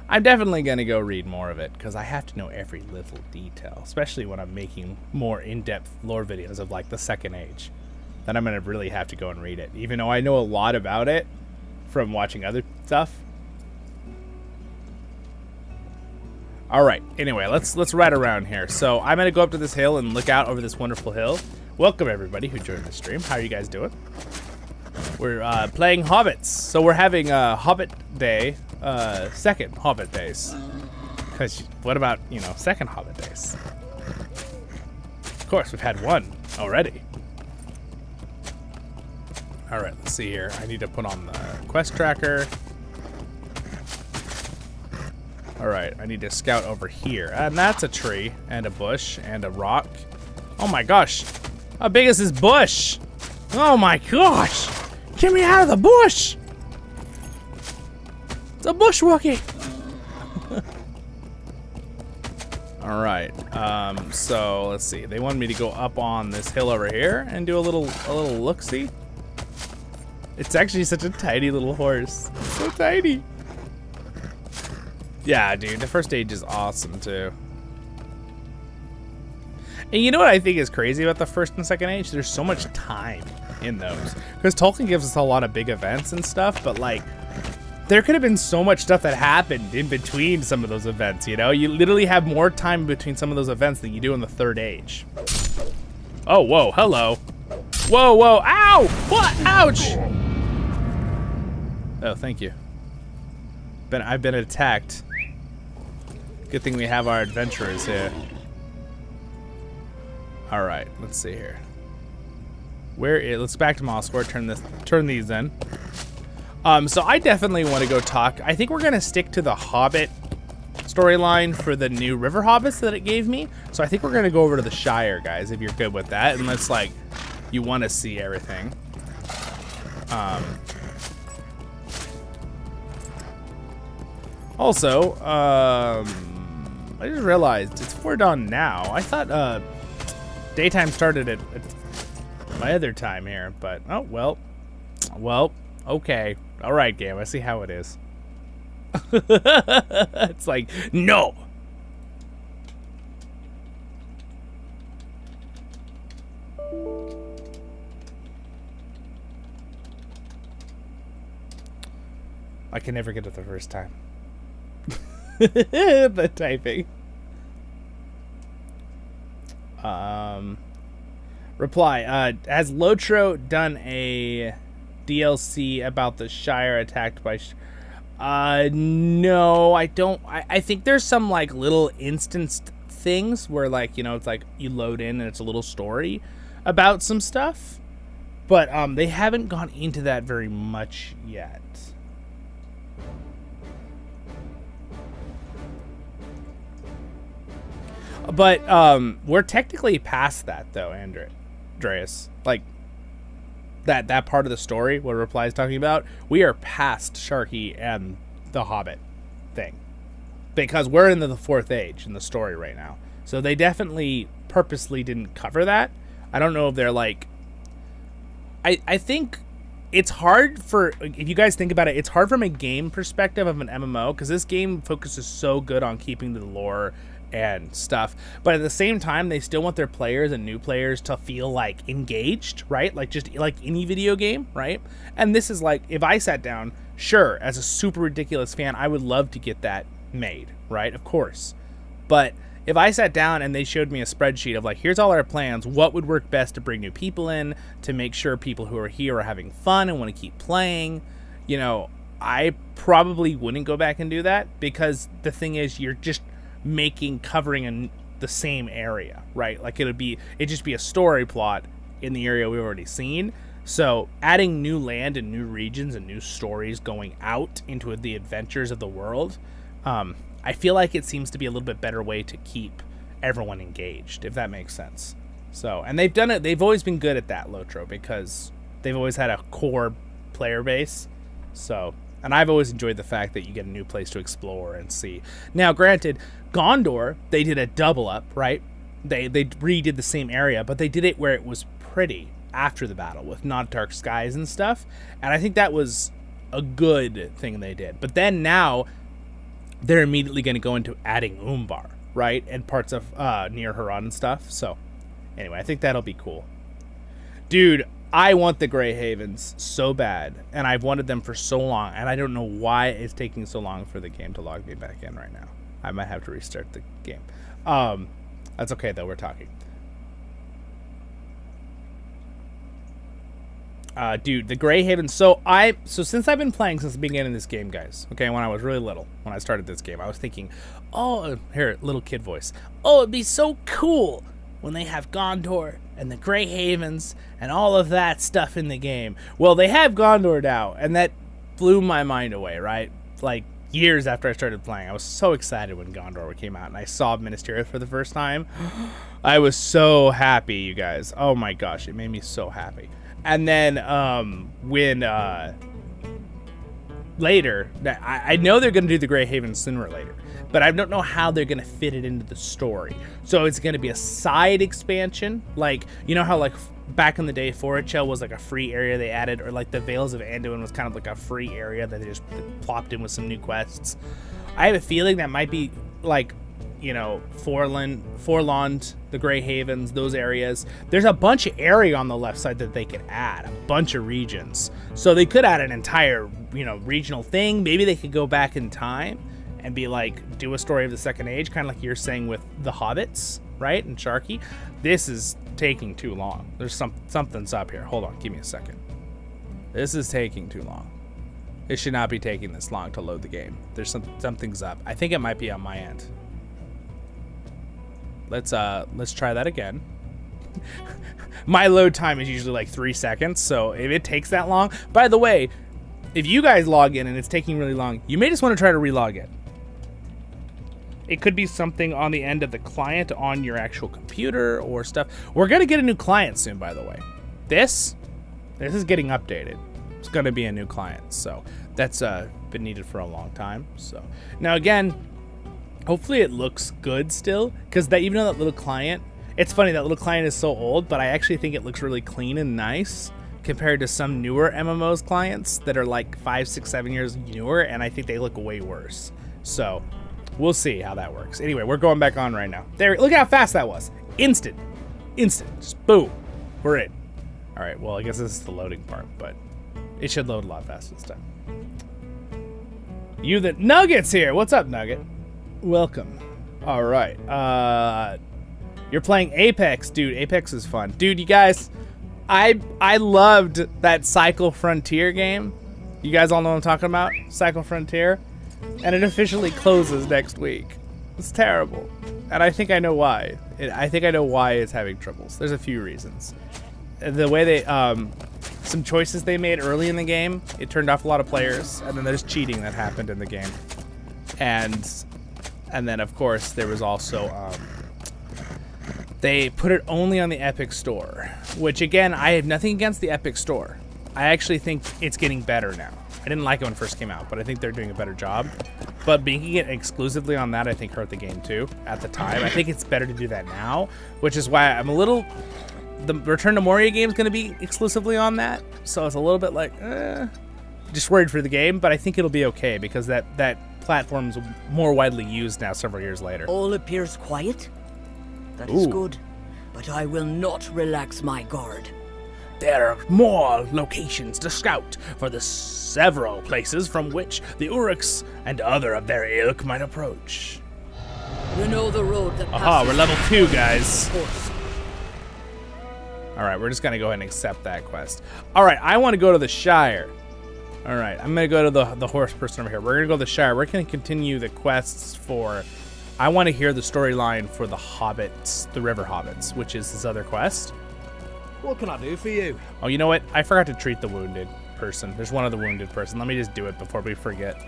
I'm definitely going to go read more of it because I have to know every little detail, especially when I'm making more in-depth lore videos of like the Second Age. Then I'm going to really have to go and read it, even though I know a lot about it from watching other stuff. All right. Anyway, let's ride around here. So I'm going to go up to this hill and look out over this wonderful hill. Welcome everybody who joined the stream. How are you guys doing? We're playing Hobbits. So we're having a Hobbit day, second Hobbit days. Because what about, you know, second Hobbit days? Of course, we've had one already. All right, let's see here. I need to put on the quest tracker. All right, I need to scout over here. And that's a tree and a bush and a rock. Oh my gosh. How big is this bush? Oh my gosh. Get me out of the bush. It's a bushwalkie. All right. So let's see. They wanted me to go up on this hill over here and do a little look-see. It's actually such a tiny little horse. So tiny. Yeah, dude, the first age is awesome, too. And you know what I think is crazy about the first and second age? There's so much time in those. Because Tolkien gives us a lot of big events and stuff, but, like, there could have been so much stuff that happened in between some of those events, you know? You literally have more time between some of those events than you do in the third age. Oh, whoa, hello. Whoa, whoa, ow! What? Ouch! Oh, thank you. I've been attacked. Good thing we have our adventurers here. All right, let's see here. Let's back to Mossward. Turn these in. So I definitely want to go talk. I think we're gonna stick to the Hobbit storyline for the new river hobbits that it gave me. So I think we're gonna go over to the Shire, guys, if you're good with that, unless like you want to see everything. Also, I just realized it's 4 dawn now. I thought daytime started at my other time here, but oh well. Well, okay. All right, game. I see how it is. It's like, no. I can never get it the first time. The typing. Reply. Has Lotro done a DLC about the Shire attacked by... No, I don't. I think there's some, like, little instanced things where, like, you know, it's like you load in and it's a little story about some stuff. But they haven't gone into that very much yet. But we're technically past that, though, Andreas. Like, that part of the story, what Reply's talking about, we are past Sharky and the Hobbit thing. Because we're in the fourth age in the story right now. So they definitely purposely didn't cover that. I don't know if they're like... I think it's hard for... If you guys think about it, it's hard from a game perspective of an MMO, because this game focuses so good on keeping the lore and stuff, but at the same time they still want their players and new players to feel like engaged, right? Like just like any video game, right? And this is like, if I sat down, sure, as a super ridiculous fan, I would love to get that made, right? Of course. But if I sat down and they showed me a spreadsheet of like, here's all our plans, what would work best to bring new people in, to make sure people who are here are having fun and want to keep playing, you know, I probably wouldn't go back and do that, because the thing is, you're just covering the same area, right? Like it'd just be a story plot in the area we've already seen. So adding new land and new regions and new stories going out into the adventures of the world, I feel like it seems to be a little bit better way to keep everyone engaged, if that makes sense. So, and they've done it. They've always been good at that, Lotro, because they've always had a core player base. So, and I've always enjoyed the fact that you get a new place to explore and see. Now, granted, Gondor, they did a double up, right? They redid the same area, but they did it where it was pretty. after the battle with Not Dark Skies and stuff. And I think that was a good thing they did. But then now they're immediately going to go into adding Umbar, right? And parts of near Huron and stuff. So anyway, I think that'll be cool. Dude, I want the Grey Havens so bad, and I've wanted them for so long, and I don't know why it's taking so long for the game to log me back in right now. I might have to restart the game. That's okay, though. We're talking. Dude, the Grey Havens. So since I've been playing since the beginning of this game, guys, okay, when I was really little, when I started this game, I was thinking, oh, here, little kid voice. Oh, it'd be so cool when they have Gondor and the Grey Havens and all of that stuff in the game. Well, they have Gondor now, and that blew my mind away, right? Like, years after I started playing. I was so excited when Gondor came out, and I saw Minas Tirith for the first time. I was so happy, you guys. Oh my gosh, it made me so happy. And then, later, I know they're going to do the Grey Havens sooner or later, but I don't know how they're going to fit it into the story. So it's going to be a side expansion, like, you know how, like, back in the day, Forachel was, like, a free area they added, or, like, the Vales of Anduin was kind of like a free area that they just plopped in with some new quests. I have a feeling that might be, like, you know, Forlond, the Grey Havens, those areas. There's a bunch of area on the left side that they could add, a bunch of regions. So they could add an entire, you know, regional thing. Maybe they could go back in time and be like, do a story of the Second Age, kind of like you're saying with the Hobbits, right? And Sharky. This is taking too long. There's something's up here. Hold on, give me a second. This is taking too long. It should not be taking this long to load the game. There's something's up. I think it might be on my end. Let's try that again. My load time is usually like 3 seconds, so if it takes that long, by the way, if you guys log in and it's taking really long, you may just want to try to relog in. It could be something on the end of the client on your actual computer or stuff. We're gonna get a new client soon, by the way. This is getting updated. It's gonna be a new client, so that's been needed for a long time. So now again, hopefully it looks good still, because even though that little client, it's funny, that little client is so old, but I actually think it looks really clean and nice compared to some newer MMOs clients that are like 5, 6, 7 years newer, and I think they look way worse. So we'll see how that works. Anyway, we're going back on right now. There, look how fast that was. Instant, just boom, we're in. All right, well, I guess this is the loading part, but it should load a lot faster this time. The Nugget's here. What's up, Nugget? Welcome. All right. You're playing Apex, dude. Apex is fun, dude. You guys, I loved that Cycle Frontier game. You guys all know what I'm talking about, Cycle Frontier, and it officially closes next week. It's terrible, and I think I know why. I think I know why it's having troubles. There's a few reasons. The way they, some choices they made early in the game, it turned off a lot of players, and then there's cheating that happened in the game, and then, of course, there was also, they put it only on the Epic Store, which, again, I have nothing against the Epic Store. I actually think it's getting better now. I didn't like it when it first came out, but I think they're doing a better job. But making it exclusively on that, I think, hurt the game, too, at the time. I think it's better to do that now, which is why I'm a little... The Return to Moria game is going to be exclusively on that, so it's a little bit like, just worried for the game, but I think it'll be okay, because that platform's more widely used now several years later. All appears quiet? That is good, but I will not relax my guard. There are more locations to scout for the several places from which the Uruks and other of their ilk might approach. You know the road that passes. Aha, we're level 2, guys. Alright, we're just gonna go ahead and accept that quest. Alright, I want to go to the Shire. Alright, I'm gonna go to the horse person over here. We're gonna go to the Shire. We're gonna continue the quests for... I want to hear the storyline for the Hobbits, the River Hobbits, which is this other quest. What can I do for you? Oh, you know what? I forgot to treat the wounded person. There's one other wounded person. Let me just do it before we forget.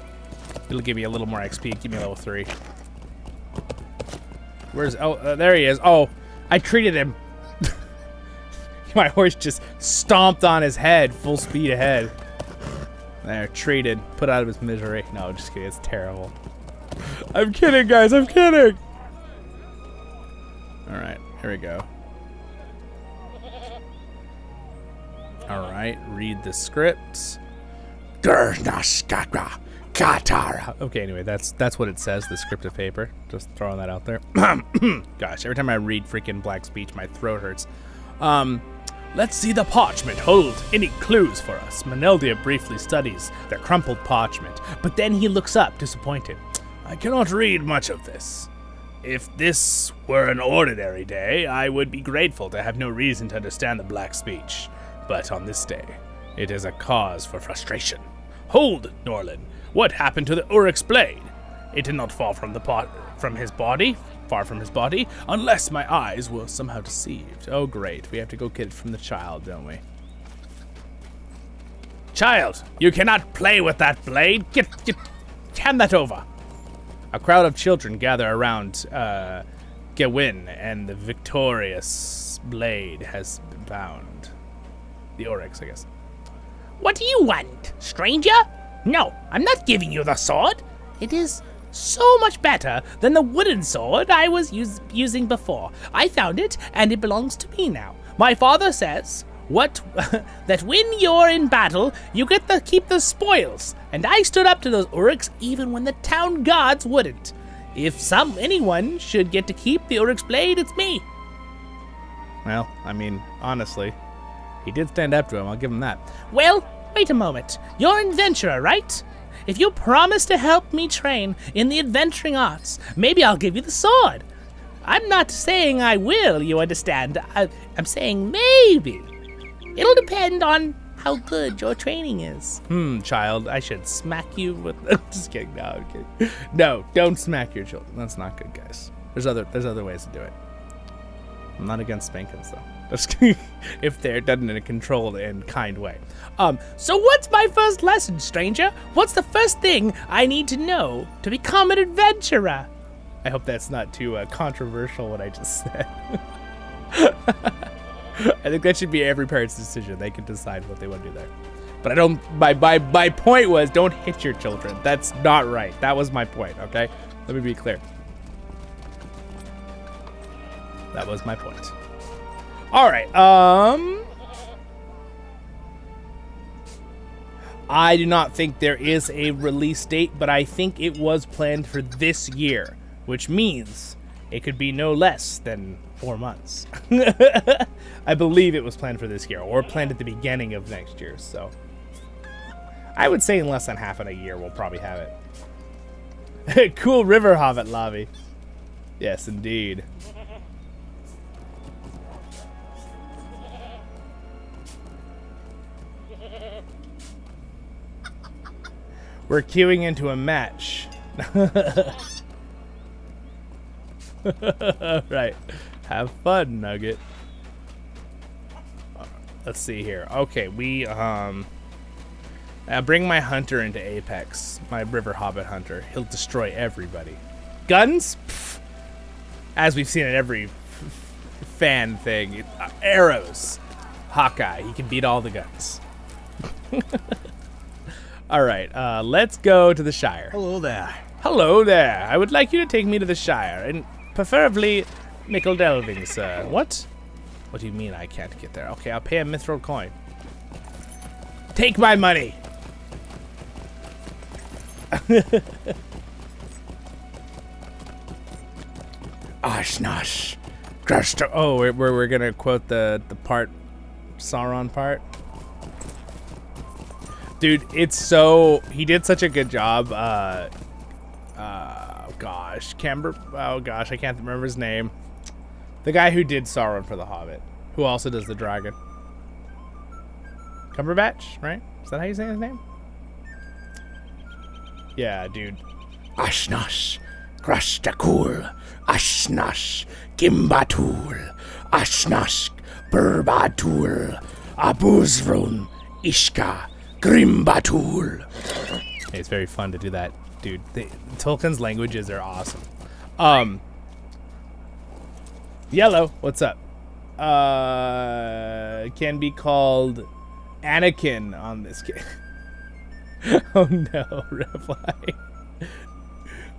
It'll give me a little more XP. Give me level 3. Where's... Oh, there he is. Oh, I treated him. My horse just stomped on his head, full speed ahead. There, treated. Put out of his misery. No, just kidding. It's terrible. I'm kidding, guys. I'm kidding. All right, here we go. All right, read the script. Okay, anyway, that's what it says, the script of paper. Just throwing that out there. Gosh, every time I read freaking black speech, my throat hurts. Let's see the parchment hold any clues for us. Maneldia briefly studies the crumpled parchment, but then he looks up, disappointed. I cannot read much of this. If this were an ordinary day, I would be grateful to have no reason to understand the black speech. But on this day, it is a cause for frustration. Hold, Norlin. What happened to the Uryx blade? It did not fall from his body, far from his body, unless my eyes were somehow deceived. Oh, great. We have to go get it from the child, don't we? Child, you cannot play with that blade. Hand that over. A crowd of children gather around Gawain, and the victorious blade has been found. The Uryx, I guess. What do you want, stranger? No, I'm not giving you the sword. It is so much better than the wooden sword I was using before. I found it, and it belongs to me now. My father says that when you're in battle, you get to keep the spoils, and I stood up to those Uryx even when the town guards wouldn't. If anyone should get to keep the Uryx blade, it's me. Well, I mean, honestly, he did stand up to him. I'll give him that. Well, wait a moment. You're an adventurer, right? If you promise to help me train in the adventuring arts, maybe I'll give you the sword. I'm not saying I will, you understand. I'm saying maybe. It'll depend on how good your training is. Child, I should smack you with... Just kidding. No, I'm kidding. No, don't smack your children. That's not good, guys. There's other ways to do it. I'm not against spankings, though. If they're done in a controlled and kind way. So what's my first lesson, stranger? What's the first thing I need to know to become an adventurer? I hope that's not too controversial, what I just said. I think that should be every parent's decision. They can decide what they want to do there. But I don't... My point was, don't hit your children. That's not right. That was my point, okay? Let me be clear. That was my point. All right, I do not think there is a release date, but I think it was planned for this year, which means it could be no less than 4 months. I believe it was planned for this year, or planned at the beginning of next year, so I would say in less than half of a year we'll probably have it. Cool river hobbit lobby. Yes, indeed. We're queuing into a match. Right. Have fun, Nugget. Let's see here. Okay, we bring my hunter into Apex. My river hobbit hunter. He'll destroy everybody. Guns? Pfft. As we've seen in every fan thing. Arrows. Hawkeye. He can beat all the guns. All right, let's go to the Shire. Hello there. Hello there. I would like you to take me to the Shire, and preferably nickel delving, sir. What? What do you mean I can't get there? Okay, I'll pay a mithril coin. Take my money. Ashnash. Oh, we're gonna quote the part, Sauron part. Dude, it's so... He did such a good job. Gosh. Oh, gosh. I can't remember his name. The guy who did Sauron for The Hobbit. Who also does the dragon. Cumberbatch, right? Is that how you say his name? Yeah, dude. Ashnash. Krashtakul. Ashnash. Gimbatul. Ashnash. Burbatul. Abuzrun. Ishka. Grimbatul. Hey, it's very fun to do that, dude. Tolkien's languages are awesome. Yellow, what's up? Can be called Anakin on this game. Oh no, reply.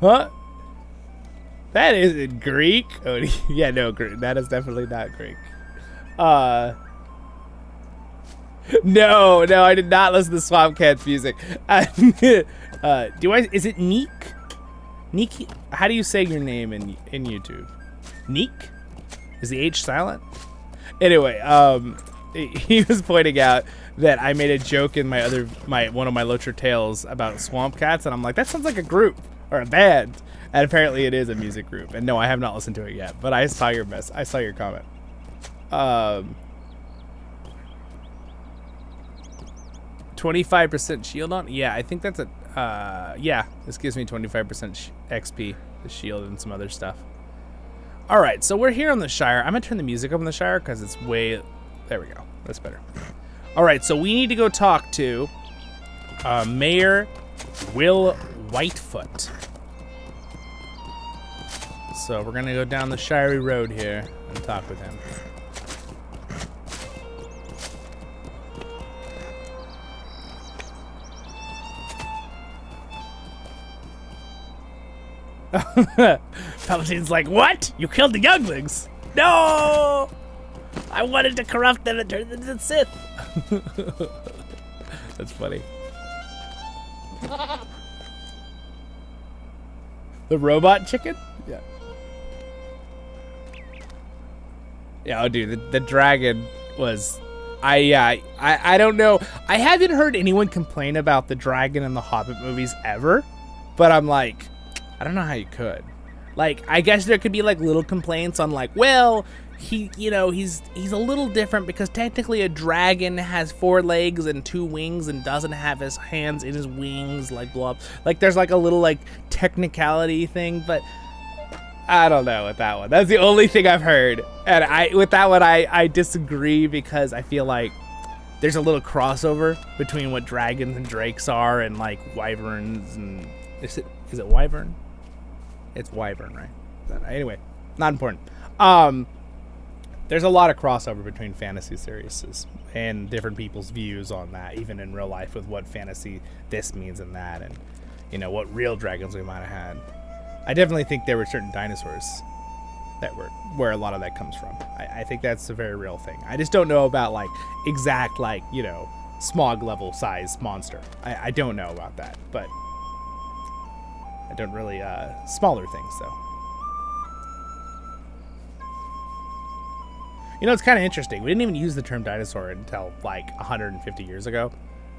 Huh? That isn't Greek. Oh yeah, no, that is definitely not Greek. No, I did not listen to Swamp Cat's music. Is it Neek? Neek, how do you say your name in YouTube? Neek? Is the H silent? Anyway, he was pointing out that I made a joke in one of my Locher Tales about Swamp Cats, and I'm like, that sounds like a group or a band. And apparently it is a music group. And no, I have not listened to it yet, but I saw your comment. 25% shield on? Yeah, I think that's yeah, this gives me 25% XP, the shield and some other stuff. All right, so we're here on the Shire. I'm gonna turn the music up on the Shire because it's way, there we go, that's better. All right, so we need to go talk to Mayor Will Whitefoot. So we're gonna go down the Shirey Road here and talk with him. Palpatine's like, what? You killed the younglings? No! I wanted to corrupt them and turn them into Sith. That's funny. The robot chicken? Yeah. Yeah, oh dude, the dragon was... I don't know. I haven't heard anyone complain about the dragon in the Hobbit movies ever, but I'm like, I don't know how you could. Like, I guess there could be like little complaints on like, well, he's a little different because technically a dragon has 4 legs and 2 wings and doesn't have his hands in his wings, like blah. Like there's like a little like technicality thing, but I don't know with that one. That's the only thing I've heard. And I disagree because I feel like there's a little crossover between what dragons and drakes are and like wyverns and is it wyvern? It's wyvern, right? Anyway, not important. There's a lot of crossover between fantasy series and different people's views on that, even in real life with what fantasy this means and that, and you know what real dragons we might have had. I definitely think there were certain dinosaurs that were where a lot of that comes from. I think that's a very real thing. I just don't know about like exact like, you know, smog level size monster. I don't know about that, but I don't really smaller things though. You know, it's kind of interesting. We didn't even use the term dinosaur until like 150 years ago.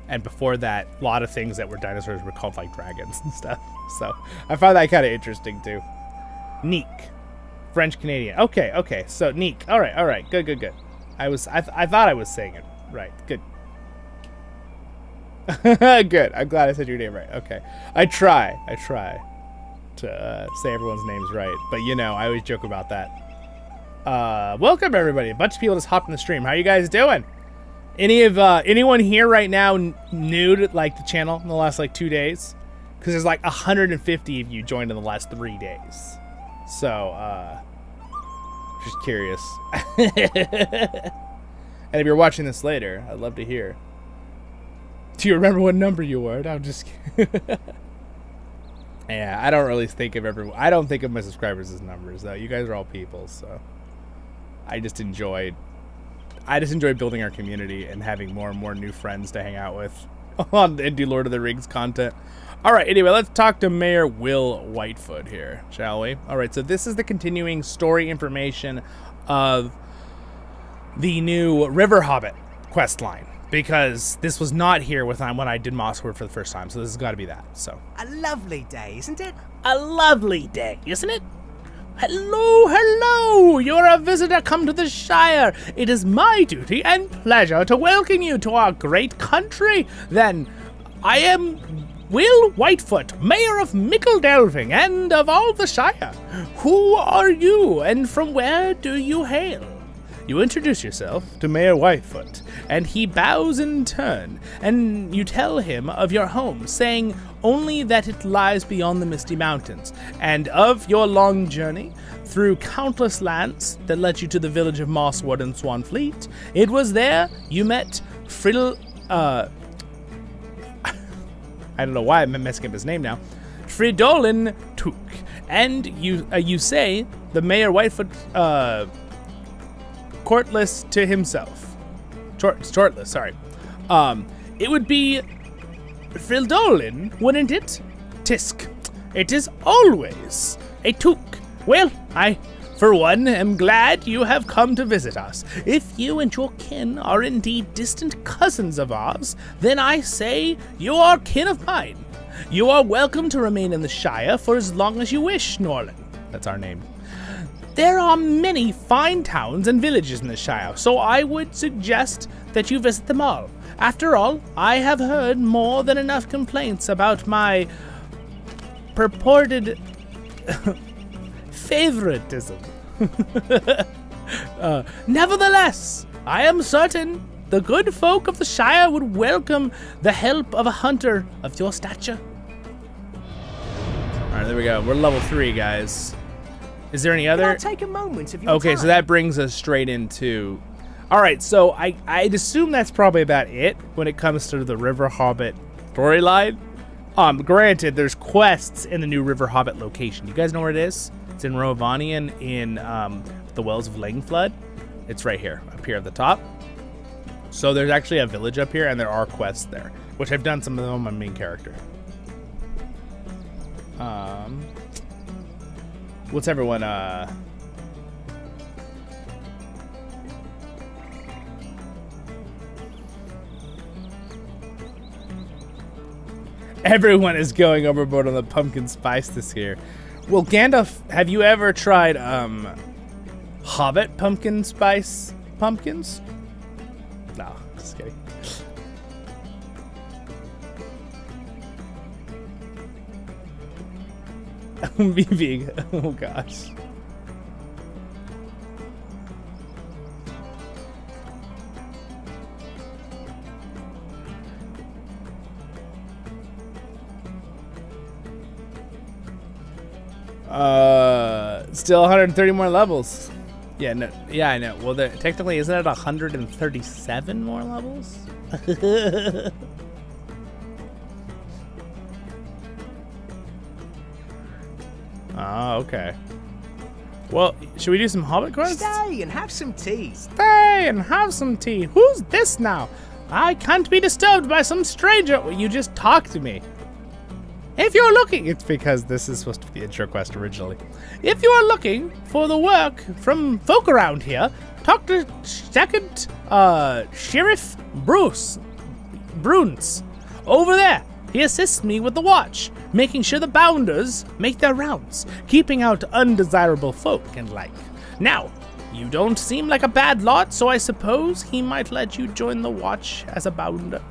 And before that, a lot of things that were dinosaurs were called like dragons and stuff. So I find that kind of interesting too. Neek. French Canadian. Okay. So Neek. All right. Good. I thought I was saying it right. Good. Good. I'm glad I said your name right. Okay. I try to say everyone's names right. But you know, I always joke about that. Welcome everybody. A bunch of people just hopped in the stream. How you guys doing? Anyone here right now new to like the channel in the last like 2 days? Because there's like 150 of you joined in the last 3 days. So, just curious. And if you're watching this later, I'd love to hear. Do you remember what number you were? I'm just kidding. Yeah, I don't really think of everyone. I don't think of my subscribers as numbers though. You guys are all people, so I just enjoy building our community and having more and more new friends to hang out with and do Lord of the Rings content. All right, anyway, let's talk to Mayor Will Whitefoot here, shall we? All right, so this is the continuing story information of the new River Hobbit quest line, because this was not here when I did Mossward for the first time, so this has got to be that. So a lovely day, isn't it? A lovely day, isn't it? Hello, you're a visitor come to the Shire. It is my duty and pleasure to welcome you to our great country. Then, I am Will Whitefoot, Mayor of Mickledelving and of all the Shire. Who are you and from where do you hail? You introduce yourself to Mayor Whitefoot, and he bows in turn, and you tell him of your home, saying only that it lies beyond the Misty Mountains, and of your long journey through countless lands that led you to the village of Mossward and Swanfleet. It was there you met I don't know why I'm messing up his name now. Fridolin Took, and you say the Mayor Whitefoot courtless to himself. Shortless, sorry. It would be Frildolin, wouldn't it? Tisk. It is always a took. Well, I, for one, am glad you have come to visit us. If you and your kin are indeed distant cousins of ours, then I say you are kin of mine. You are welcome to remain in the Shire for as long as you wish, Norlin. That's our name. There are many fine towns and villages in the Shire, so I would suggest that you visit them all. After all, I have heard more than enough complaints about my purported favoritism. Nevertheless, I am certain the good folk of the Shire would welcome the help of a hunter of your stature. Alright, there we go. We're level 3, guys. Is there any other? Can I take a moment of your Okay, time? so that brings us straight into... Alright, so I'd assume that's probably about it when it comes to the River Hobbit storyline. Granted, there's quests in the new River Hobbit location. You guys know where it is? It's in Rovanian in the Wells of Langflood. It's right here, up here at the top. So there's actually a village up here, and there are quests there, which I've done some of them on my main character. What's everyone, Everyone is going overboard on the pumpkin spice this year. Well, Gandalf, have you ever tried, Hobbit pumpkin spice pumpkins? No, just kidding. Me being, oh gosh. Still 130 more levels. Yeah, no, yeah, I know. Well, technically, isn't it 137 more levels? Oh, okay. Well, should we do some Hobbit quests? Stay and have some tea. Stay and have some tea. Who's this now? I can't be disturbed by some stranger. Well, you just talked to me. If you're looking, it's because this is supposed to be the intro quest originally. If you are looking for the work from folk around here, talk to Second Sheriff Bruce over there. He assists me with the watch, making sure the bounders make their rounds, keeping out undesirable folk and like. Now, you don't seem like a bad lot, so I suppose he might let you join the watch as a bounder.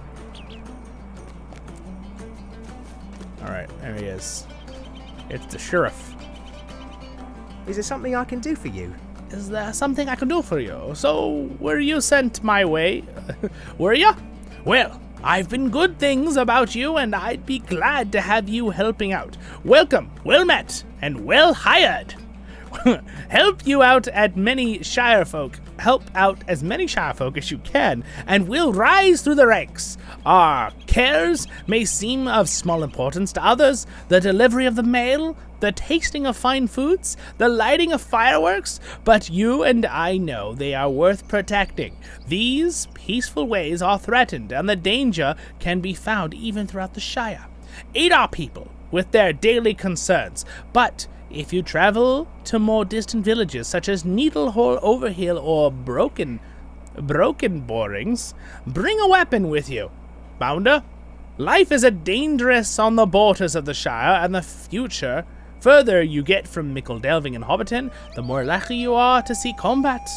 Alright, there he is. It's the sheriff. Is there something I can do for you? Is there something I can do for you? So, were you sent my way? Were ya? Well, I've been good things about you, and I'd be glad to have you helping out. Welcome, well met, and well hired. Help out as many Shire folk as you can, and we'll rise through the ranks. Our cares may seem of small importance to others, the delivery of the mail, the tasting of fine foods, the lighting of fireworks, but you and I know they are worth protecting. These peaceful ways are threatened, and the danger can be found even throughout the Shire. Aid our people with their daily concerns, but if you travel to more distant villages such as Needlehole, Overhill, or Broken Borings, bring a weapon with you. Bounder, life is a dangerous on the borders of the Shire, and the further you get from Mickle Delving and Hobbiton, the more likely you are to see combat.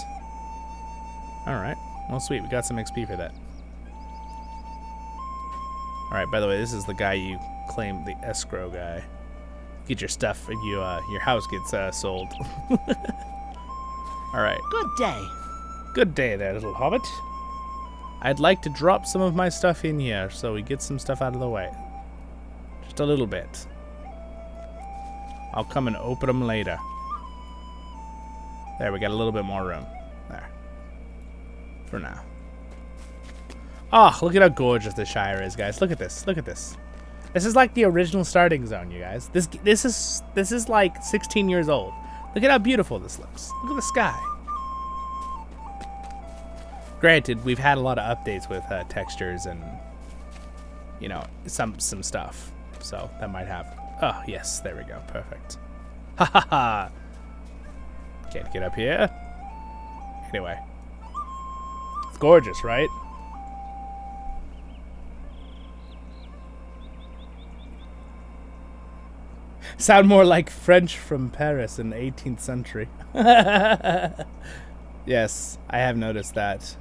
Alright, well sweet, we got some XP for that. Alright, by the way, this is the guy you claimed, the escrow guy. Get your stuff and your house gets sold. Alright. Good day. Good day there, little hobbit. I'd like to drop some of my stuff in here so we get some stuff out of the way. Just a little bit. I'll come and open them later. There, we got a little bit more room. There. For now. Oh, look at how gorgeous the Shire is, guys. Look at this. Look at this. This is like the original starting zone, you guys. This is like 16 years old. Look at how beautiful this looks. Look at the sky. Granted, we've had a lot of updates with textures and, you know, some stuff. So that might have. Oh, yes, there we go. Perfect. Ha ha ha. Can't get up here. Anyway. It's gorgeous, right? Sound more like French from Paris in the 18th century. Yes, I have noticed that.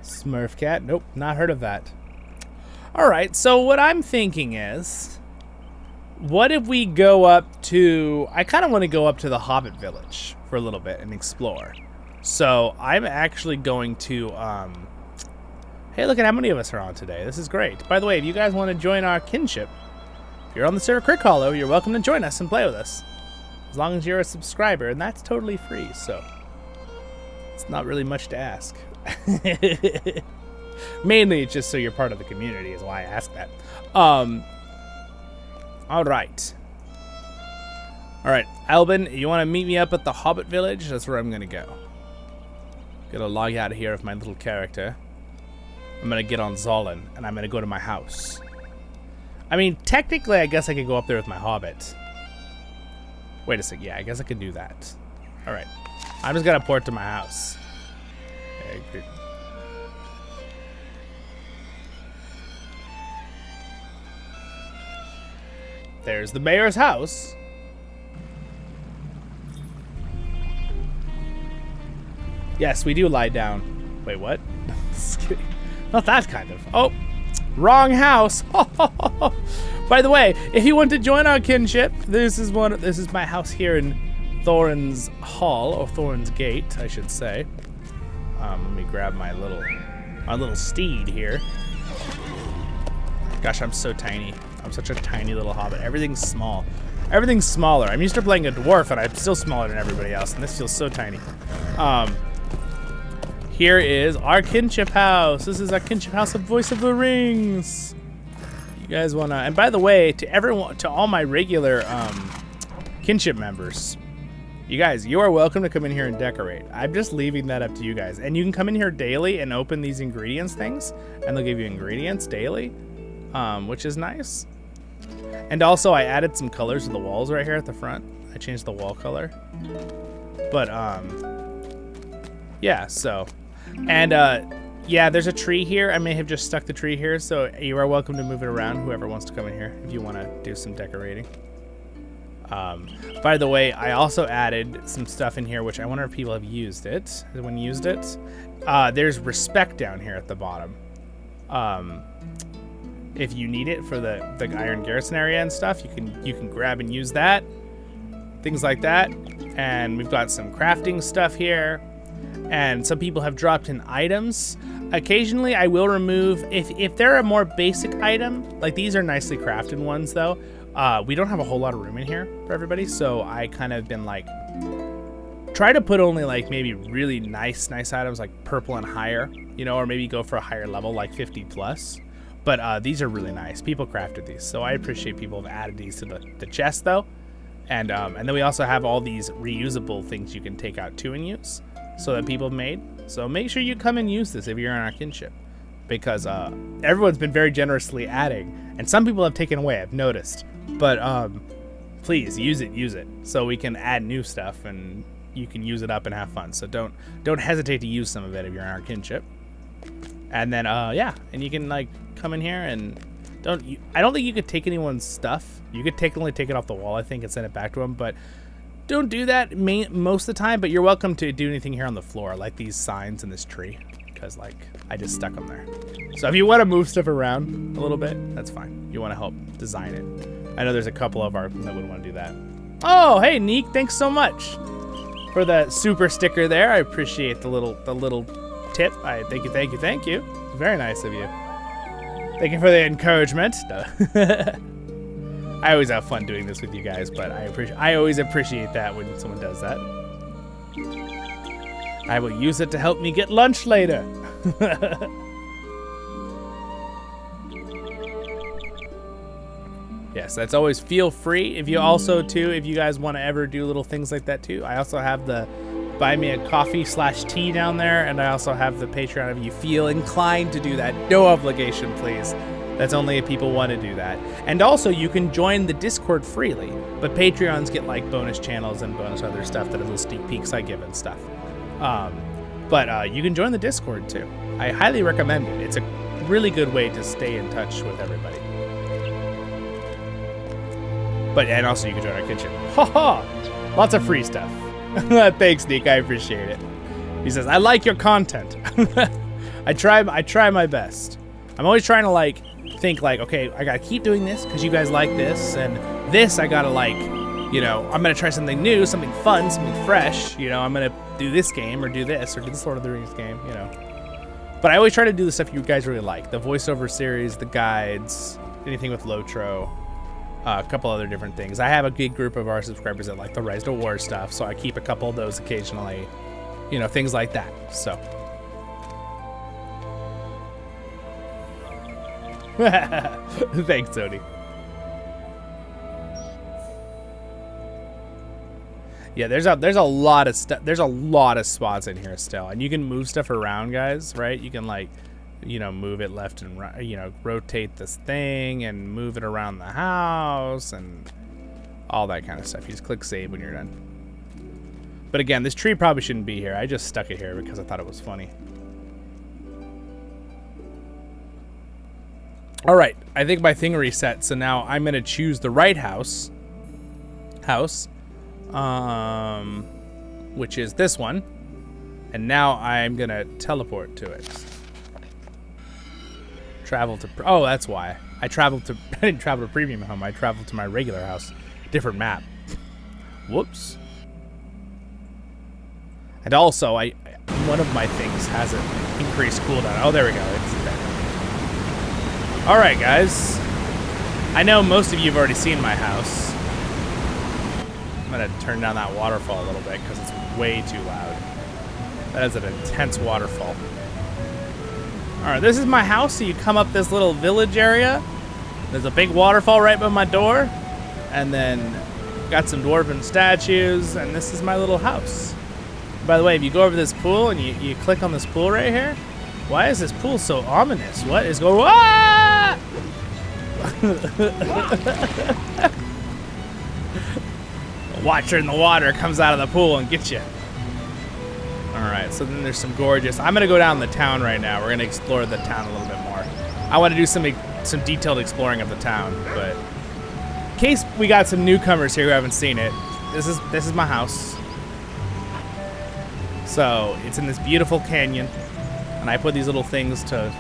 Smurf cat? Nope, not heard of that. Alright, so what I'm thinking is, what if we go up to... I kind of want to go up to the Hobbit village for a little bit and explore. So I'm actually going to... Hey, look at how many of us are on today. This is great. By the way, if you guys want to join our kinship, if you're on the server CrickHollow, you're welcome to join us and play with us. As long as you're a subscriber, and that's totally free, so it's not really much to ask. Mainly just so you're part of the community is why I ask that. Alright. Alright, Albin, you want to meet me up at the Hobbit village? That's where I'm going to go. Gonna log out of here with my little character. I'm gonna get on Zollin, and I'm gonna go to my house. I mean, technically, I guess I could go up there with my Hobbit. Wait a sec, yeah, I guess I could do that. Alright, I'm just gonna port to my house. Okay. There's the mayor's house. Yes, we do lie down. Wait, what? Just kidding. Not that kind of. Oh, wrong house. By the way, if you want to join our kinship, this is my house here in Thorin's Hall, or Thorin's Gate, I should say. Let me grab my little steed here. Gosh, I'm so tiny. I'm such a tiny little hobbit. Everything's small. Everything's smaller. I'm used to playing a dwarf, and I'm still smaller than everybody else, and this feels so tiny. Here is our kinship house. This is our kinship house of Voice of the Rings. You guys wanna? And by the way, to all my regular kinship members, you guys, you are welcome to come in here and decorate. I'm just leaving that up to you guys. And you can come in here daily and open these ingredients things, and they'll give you ingredients daily, which is nice. And also, I added some colors to the walls right here at the front. I changed the wall color. But yeah. So. And, yeah, there's a tree here. I may have just stuck the tree here, so you are welcome to move it around, whoever wants to come in here, if you want to do some decorating. By the way, I also added some stuff in here, which I wonder if people have used it. Anyone used it? There's respect down here at the bottom. If you need it for the Iron Garrison area and stuff, you can grab and use that. Things like that. And we've got some crafting stuff here. And some people have dropped in items. Occasionally, I will remove, if they're a more basic item, like these are nicely crafted ones though, we don't have a whole lot of room in here for everybody, so I kind of been like, try to put only like maybe really nice items like purple and higher, you know, or maybe go for a higher level like 50 plus. But these are really nice. People crafted these, so I appreciate people have added these to the chest though. And then we also have all these reusable things you can take out too and use. So that people have made. So make sure you come and use this if you're in our kinship, because everyone's been very generously adding, and some people have taken away, I've noticed. But please use it so we can add new stuff and you can use it up and have fun. So don't hesitate to use some of it if you're in our kinship. And then yeah, and you can like come in here and I don't think you could take anyone's stuff. You could only take it off the wall, I think, and send it back to them, but don't do that most of the time. But you're welcome to do anything here on the floor, like these signs and this tree, because like I just stuck them there. So if you want to move stuff around a little bit, that's fine. You want to help design it. I know there's a couple of our that would want to do that. Oh, hey Neek, thanks so much for the super sticker there. I appreciate the little tip. Thank you. Very nice of you. Thank you for the encouragement. I always have fun doing this with you guys, but I always appreciate that when someone does that. I will use it to help me get lunch later. Yes, that's always feel free. If you also, too, if you guys want to ever do little things like that, too, I also have the buy me a coffee/tea down there, and I also have the Patreon if you feel inclined to do that. No obligation, please. That's only if people want to do that. And also, you can join the Discord freely, but Patreons get like bonus channels and bonus other stuff, that little sneak peeks I give and stuff. But you can join the Discord, too. I highly recommend it. It's a really good way to stay in touch with everybody. But, and also you can join our kitchen. Ha! Lots of free stuff. Thanks, Nick. I appreciate it. He says, I like your content. I try my best. I'm always trying to, like, think, like, okay, I gotta keep doing this because you guys like this, and this I gotta, like, you know, I'm gonna try something new, something fun, something fresh. You know, I'm gonna do this game or do this or do this Lord of the Rings game, you know. But I always try to do the stuff you guys really like. The voiceover series, the guides, anything with Lotro. A couple other different things. I have a big group of our subscribers that like the Rise to War stuff, so I keep a couple of those occasionally, you know, things like that. So, thanks, Tony. Yeah, there's a lot of stuff. There's a lot of spots in here still, and you can move stuff around, guys. Right? You can, like, you know, move it left and right, you know, rotate this thing and move it around the house and all that kind of stuff. You just click save when you're done. But again, this tree probably shouldn't be here. I just stuck it here because I thought it was funny. All right, I think my thing reset, so now I'm gonna choose the right house, which is this one, and now I'm gonna teleport to it. Travel to, oh, that's why. I didn't travel to premium home, I traveled to my regular house. Different map. Whoops. And also, one of my things has an increased cooldown. Oh, there we go. It's there. All right, guys. I know most of you have already seen my house. I'm gonna turn down that waterfall a little bit because it's way too loud. That is an intense waterfall. All right, this is my house. So you come up this little village area. There's a big waterfall right by my door. And then got some dwarven statues. And this is my little house. By the way, if you go over this pool and you click on this pool right here, why is this pool so ominous? What is going on? Ah! A watcher in the water comes out of the pool and gets you. Alright, so then there's some gorgeous... I'm going to go down the town right now. We're going to explore the town a little bit more. I want to do some detailed exploring of the town, but... in case we got some newcomers here who haven't seen it, this is my house. So, it's in this beautiful canyon, and I put these little things to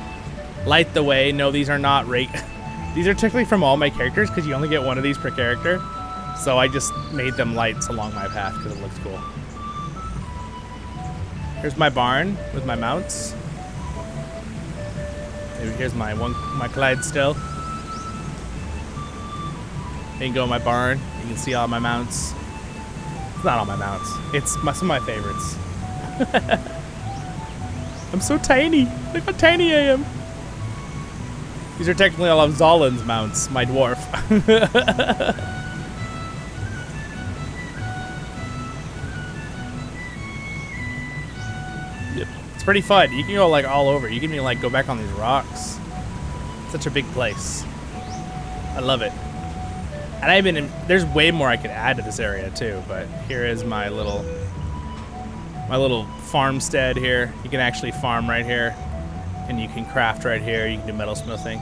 light the way. No, these are not these are technically from all my characters, because you only get one of these per character. So I just made them lights along my path, because it looks cool. Here's my barn with my mounts. Here's my Clydesdale. You can go in my barn. You can see all my mounts. It's not all my mounts. It's some of my favorites. I'm so tiny. Look how tiny I am. These are technically all of Zollin's mounts, my dwarf. Yep. It's pretty fun. You can go like all over. You can like go back on these rocks. Such a big place. I love it. And there's way more I could add to this area too, but here is my little farmstead here. You can actually farm right here, and you can craft right here. You can do metalsmithing.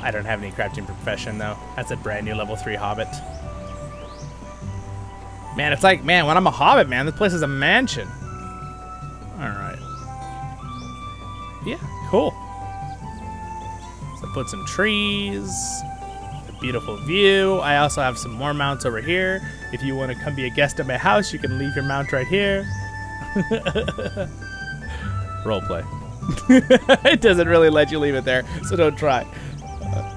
I don't have any crafting profession though. That's a brand new level 3 Hobbit. Man, it's like, man, when I'm a Hobbit, man, this place is a mansion. All right. Yeah, cool. So put some trees. A beautiful view. I also have some more mounts over here. If you want to come be a guest at my house, you can leave your mount right here. Roleplay. It doesn't really let you leave it there, so don't try.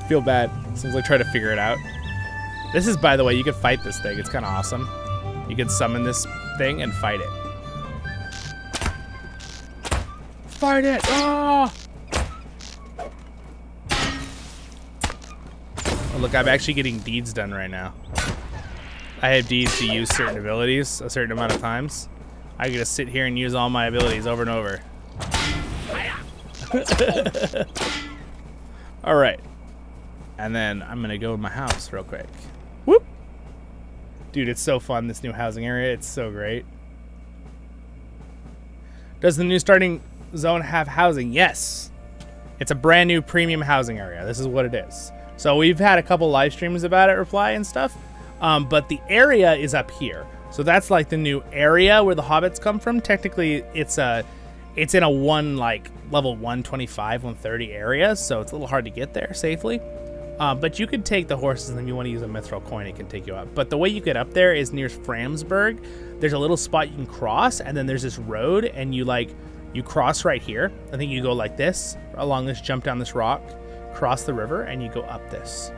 Feel bad. Seems like try to figure it out. This is, by the way, you can fight this thing. It's kind of awesome. You can summon this thing and fight it. Fight it! Oh! Oh, look, I'm actually getting deeds done right now. I have deeds to use certain abilities a certain amount of times. I get to sit here and use all my abilities over and over. All right. And then I'm going to go in my house real quick. Whoop. Dude, it's so fun, this new housing area. It's so great. Does the new starting zone have housing? Yes. It's a brand new premium housing area. This is what it is. So we've had a couple live streams about it, Reply and stuff. But the area is up here. So that's like the new area where the hobbits come from. Technically, it's in a level 125, 130 area. So it's a little hard to get there safely. But you could take the horses, and if you want to use a mithril coin, it can take you up. But the way you get up there is near Framsburg. There's a little spot you can cross, and then there's this road, and you cross right here. I think you go like this, along this, jump down this rock, cross the river, and you go up this,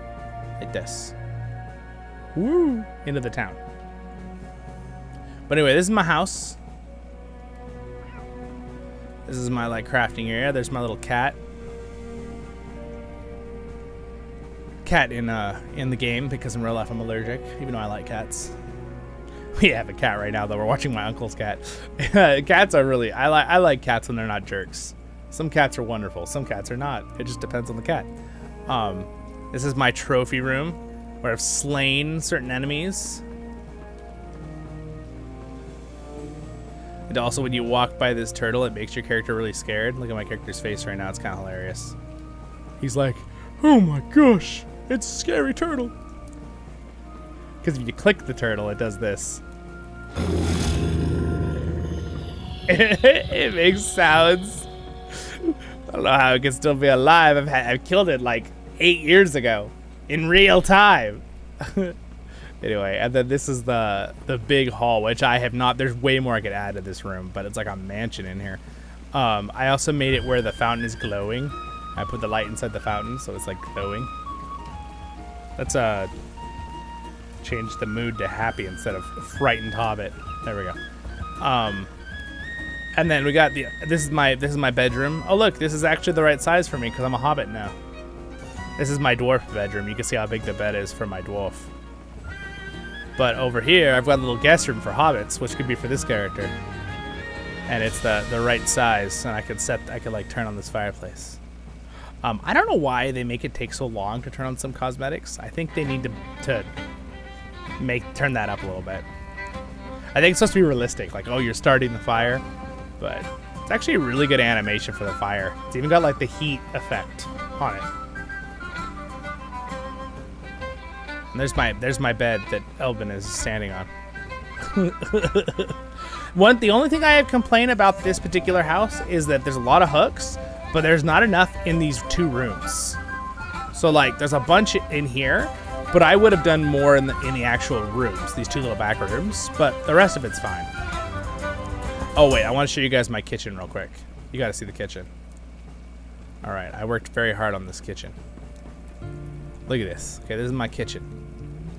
like this. Woo! Into the town. But anyway, this is my house. This is my crafting area. There's my little cat. Cat in the game, because in real life I'm allergic, even though I like cats. We have a cat right now, though. We're watching my uncle's cat. Cats are really, I like cats when they're not jerks. Some cats are wonderful. Some cats are not. It just depends on the cat. This is my trophy room, where I've slain certain enemies. And also, when you walk by this turtle, it makes your character really scared. Look at my character's face right now. It's kind of hilarious. He's like, oh my gosh, it's a scary turtle. Because if you click the turtle, it does this. It makes sounds. I don't know how it can still be alive. I've killed it like 8 years ago in real time. Anyway, and then this is the big hall, which I have not. There's way more I could add to this room, but it's like a mansion in here. I also made it where the fountain is glowing. I put the light inside the fountain, so it's like glowing. Let's change the mood to happy instead of frightened hobbit. There we go. And then we got this is my bedroom. Oh look, this is actually the right size for me because I'm a hobbit now. This is my dwarf bedroom. You can see how big the bed is for my dwarf. But over here, I've got a little guest room for hobbits, which could be for this character. And it's the right size, and I could turn on this fireplace. I don't know why they make it take so long to turn on some cosmetics. I think they need to turn that up a little bit. I think it's supposed to be realistic, like, oh, you're starting the fire, but it's actually a really good animation for the fire. It's even got like the heat effect on it. And there's my bed that Elvin is standing on. The only thing I have complained about this particular house is that there's a lot of hooks, but there's not enough in these 2 rooms. So like there's a bunch in here, but I would have done more in the actual rooms, these 2 little back rooms, but the rest of it's fine. Oh wait, I want to show you guys my kitchen real quick. You got to see the kitchen. All right, I worked very hard on this kitchen. Look at this. Okay, this is my kitchen.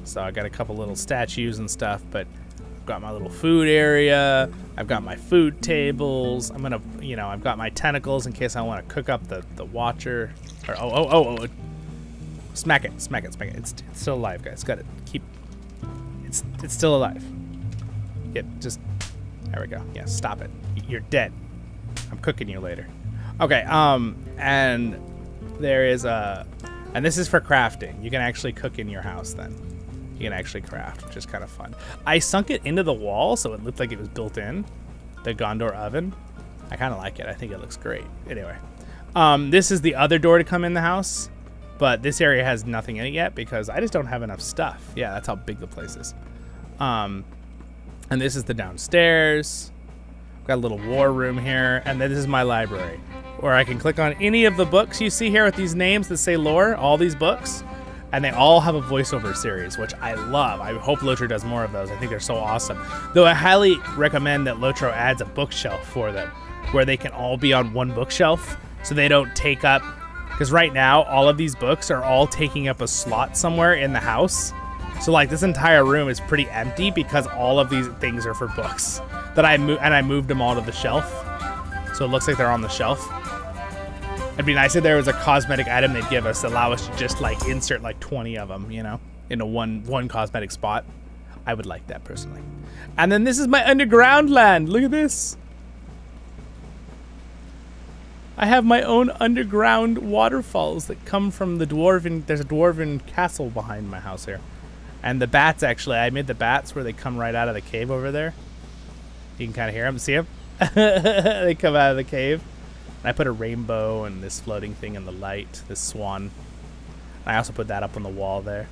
So I got a couple little statues and stuff, but I've got my little food area. I've got my food tables. I'm gonna, I've got my tentacles in case I want to cook up the watcher. Or oh! Smack it! It's still alive, guys. Got it. It's still alive. Yep. Just there we go. Yeah. Stop it. You're dead. I'm cooking you later. Okay. And there is and this is for crafting. You can actually cook in your house then. You can actually craft, which is kind of fun. I sunk it into the wall so it looked like it was built in, the Gondor oven. I kind of like it. I think it looks great. Anyway, this is the other door to come in the house, but this area has nothing in it yet because I just don't have enough stuff. Yeah, that's how big the place is. And this is the downstairs. I've got a little war room here, and then this is my library, where I can click on any of the books you see here with these names that say lore, all these books. And they all have a voiceover series, which I love. I hope Lotro does more of those. I think they're so awesome. Though I highly recommend that Lotro adds a bookshelf for them, where they can all be on one bookshelf, so they don't take up... Because right now, all of these books are all taking up a slot somewhere in the house. So like this entire room is pretty empty because all of these things are for books. I moved them all to the shelf. So it looks like they're on the shelf. It'd be nice if there was a cosmetic item they'd give us that allow us to just like insert like 20 of them, you know, into one cosmetic spot. I would like that personally. And then this is my underground land. Look at this. I have my own underground waterfalls that come from the dwarven. There's a dwarven castle behind my house here. And the bats, actually, I made the bats where they come right out of the cave over there. You can kind of hear them. See them? They come out of the cave. And I put a rainbow and this floating thing in the light, this swan. I also put that up on the wall there.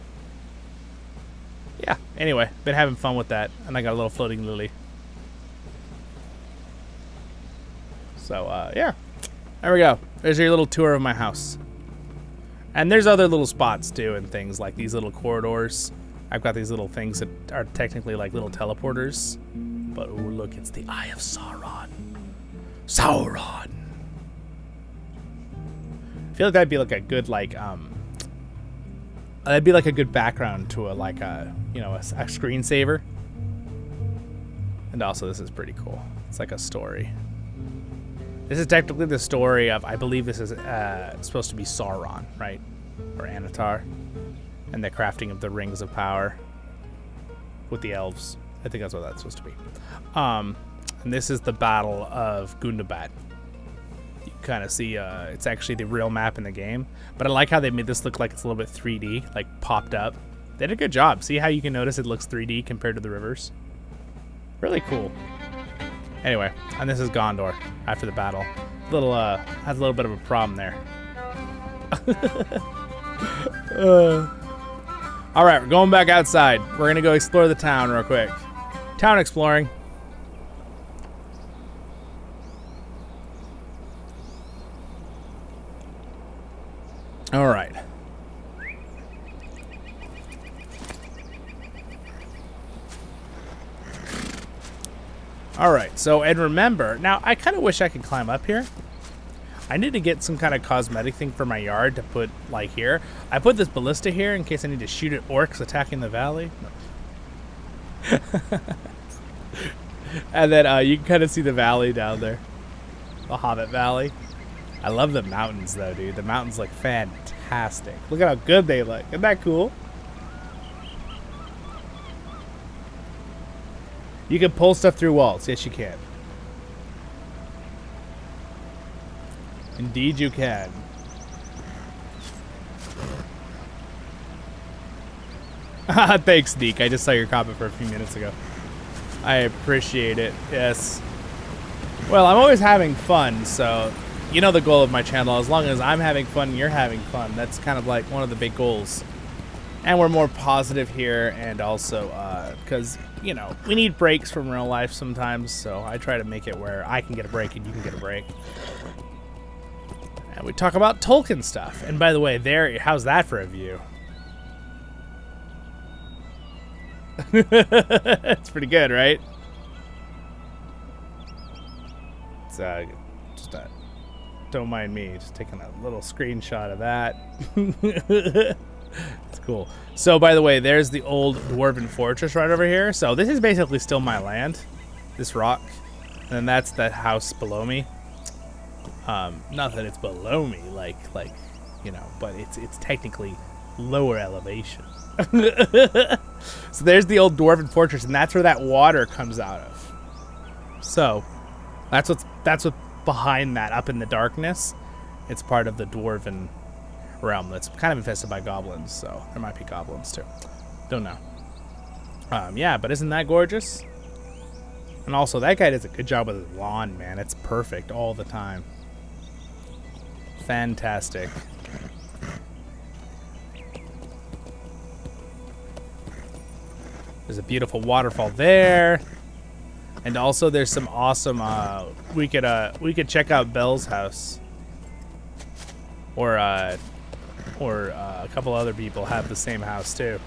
Yeah, anyway, been having fun with that. And I got a little floating lily. So, yeah. There we go. There's your little tour of my house. And there's other little spots, too, and things like these little corridors. I've got these little things that are technically like little teleporters. But, ooh, look, it's the Eye of Sauron. Sauron! I feel like that'd be like a good, like, that'd be like a good background to a, like, a, you know, a screensaver. And also, this is pretty cool. It's like a story. This is technically the story of, I believe this is supposed to be Sauron, right? Or Anatar. And the crafting of the Rings of Power with the elves. I think that's what that's supposed to be. And this is the Battle of Gundabad. You kind of see, it's actually the real map in the game. But I like how they made this look like it's a little bit 3D, like popped up. They did a good job. See how you can notice it looks 3D compared to the rivers? Really cool. Anyway, and this is Gondor after the battle. Little has a little bit of a problem there. All right, we're going back outside. We're gonna go explore the town real quick. Town exploring. All right. All right, so, and remember, now I kind of wish I could climb up here. I need to get some kind of cosmetic thing for my yard to put, like, here. I put this ballista here in case I need to shoot at orcs attacking the valley. No. And then you can kind of see the valley down there. The Hobbit Valley. I love the mountains, though, dude. The mountains look fantastic. Look at how good they look. Isn't that cool? You can pull stuff through walls. Yes, you can. Indeed, you can. Thanks, Deke. I just saw your comment for a few minutes ago. I appreciate it. Yes. Well, I'm always having fun, so you know the goal of my channel. As long as I'm having fun and you're having fun, that's kind of like one of the big goals. And we're more positive here, and also because, you know, we need breaks from real life sometimes, so I try to make it where I can get a break and you can get a break. And we talk about Tolkien stuff. And by the way, there, how's that for a view? It's pretty good, right? It's just don't mind me, just taking a little screenshot of that. It's cool. So, by the way, there's the old Dwarven fortress right over here. So this is basically still my land, this rock, and then that's that house below me. Not that it's below me, like you know, but it's technically lower elevation. So there's the old Dwarven fortress, and that's where that water comes out of. So that's what's behind that, up in the darkness. It's part of the Dwarven realm that's kind of infested by goblins, so there might be goblins too. Don't know. Yeah, but isn't that gorgeous? And also, that guy does a good job with his lawn, man. It's perfect all the time. Fantastic. There's a beautiful waterfall there, and also there's some awesome. We could check out Belle's house, or a couple other people have the same house too.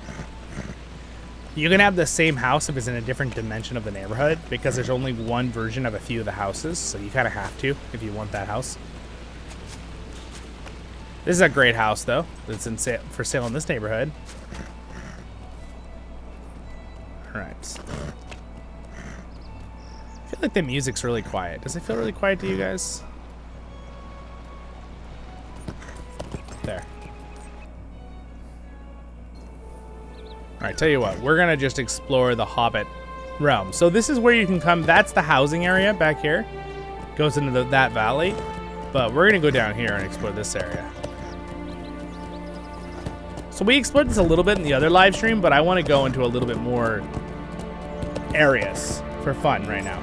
You can have the same house if it's in a different dimension of the neighborhood, because there's only one version of a few of the houses, so you kind of have to if you want that house. This is a great house, though. It's for sale in this neighborhood. All right. I feel like the music's really quiet. Does it feel really quiet to you guys? right, tell you what, we're gonna just explore the Hobbit realm. So this is where you can come. That's the housing area back here. Goes into that valley. But we're gonna go down here and explore this area. So we explored this a little bit in the other live stream, but I want to go into a little bit more areas for fun right now.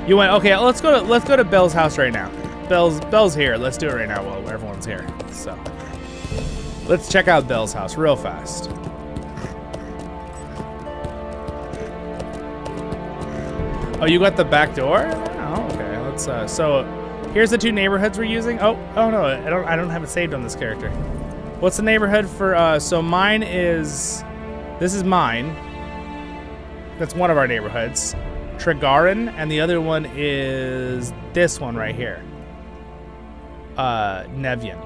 You went, okay, let's go to Belle's house right now. Belle's here. Let's do it right now while everyone's here. So let's check out Belle's house real fast. Oh, you got the back door? Oh, okay. Let's so here's the two neighborhoods we're using. Oh no, I don't have it saved on this character. What's the neighborhood for so mine is this is mine. That's one of our neighborhoods. Tregarin, and the other one is this one right here. Nevyn.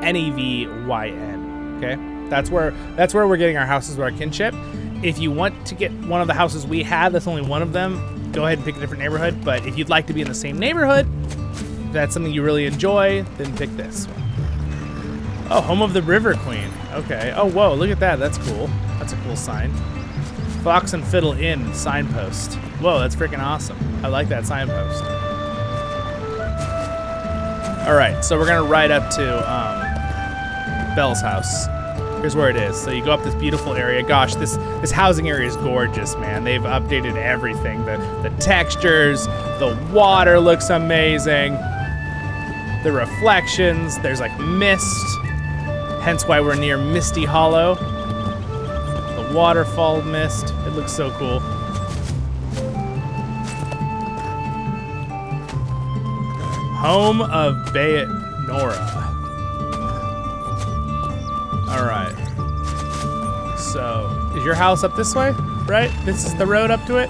Nevyn. Okay? That's where we're getting our houses with our kinship. If you want to get one of the houses we have, that's only one of them, go ahead and pick a different neighborhood. But if you'd like to be in the same neighborhood, if that's something you really enjoy, then pick this one. Oh, home of the River Queen. Okay. Oh, whoa, look at that. That's cool. That's a cool sign. Fox and Fiddle Inn signpost. Whoa, that's freaking awesome. I like that signpost. All right, so we're gonna ride up to Belle's house. Here's where it is. So you go up this beautiful area. Gosh, this housing area is gorgeous, man. They've updated everything. The textures, the water looks amazing. The reflections, there's like mist. Hence why we're near Misty Hollow. The waterfall mist. It looks so cool. Home of Bayanora. All right. So, is your house up this way? Right? This is the road up to it?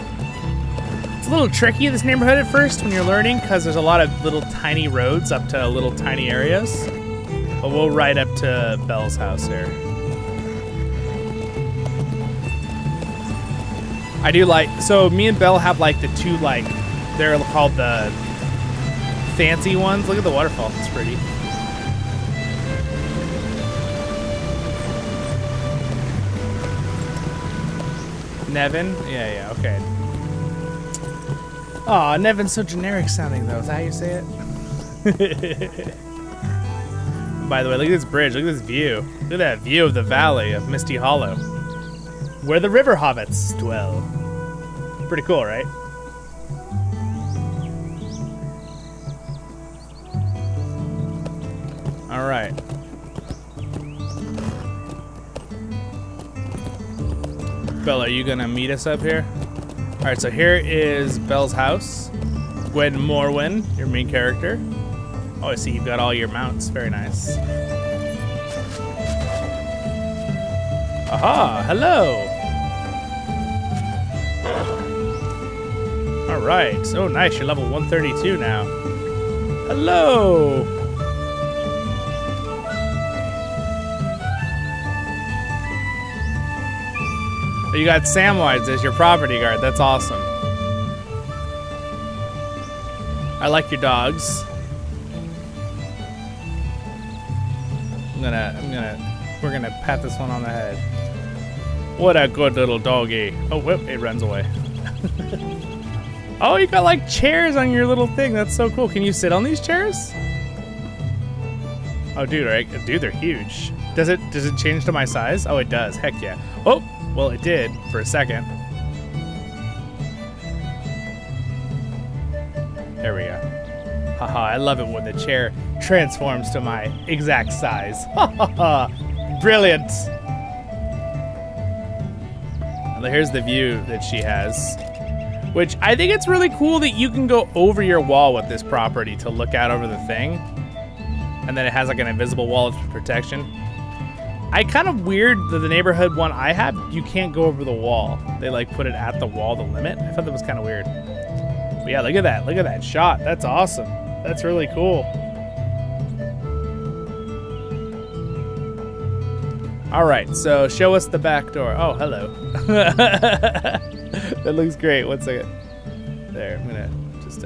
It's a little tricky, this neighborhood at first when you're learning, because there's a lot of little tiny roads up to little tiny areas. But we'll ride up to Belle's house here. I do like, so me and Belle have like the two, like, they're called the fancy ones. Look at the waterfall, it's pretty. Nevyn? Yeah, okay. Aw, Nevyn's so generic sounding though. Is that how you say it? By the way, look at this bridge. Look at this view. Look at that view of the valley of Misty Hollow, where the river hobbits dwell. Pretty cool, right? All right. Belle, are you gonna meet us up here? All right, so here is Belle's house. Gwen Morwen, your main character. Oh, I see you've got all your mounts. Very nice. Aha, hello. All right, oh nice, you're level 132 now. Hello. You got Samwise as your property guard. That's awesome. I like your dogs. We're gonna pat this one on the head. What a good little doggy. Oh, whoop, it runs away. Oh, you got like chairs on your little thing. That's so cool. Can you sit on these chairs? Oh, dude, right? Dude, they're huge. Does it change to my size? Oh, it does. Heck yeah. Oh. Well, it did for a second. There we go. Haha, I love it when the chair transforms to my exact size. Haha, brilliant. And here's the view that she has, which I think it's really cool that you can go over your wall with this property to look out over the thing. And then it has like an invisible wall of protection. I kind of weird that the neighborhood one I have, you can't go over the wall. They like put it at the wall, the limit. I thought that was kind of weird. But yeah, look at that. Look at that shot. That's awesome. That's really cool. All right, so show us the back door. Oh, hello. That looks great. 1 second. There, I'm gonna just,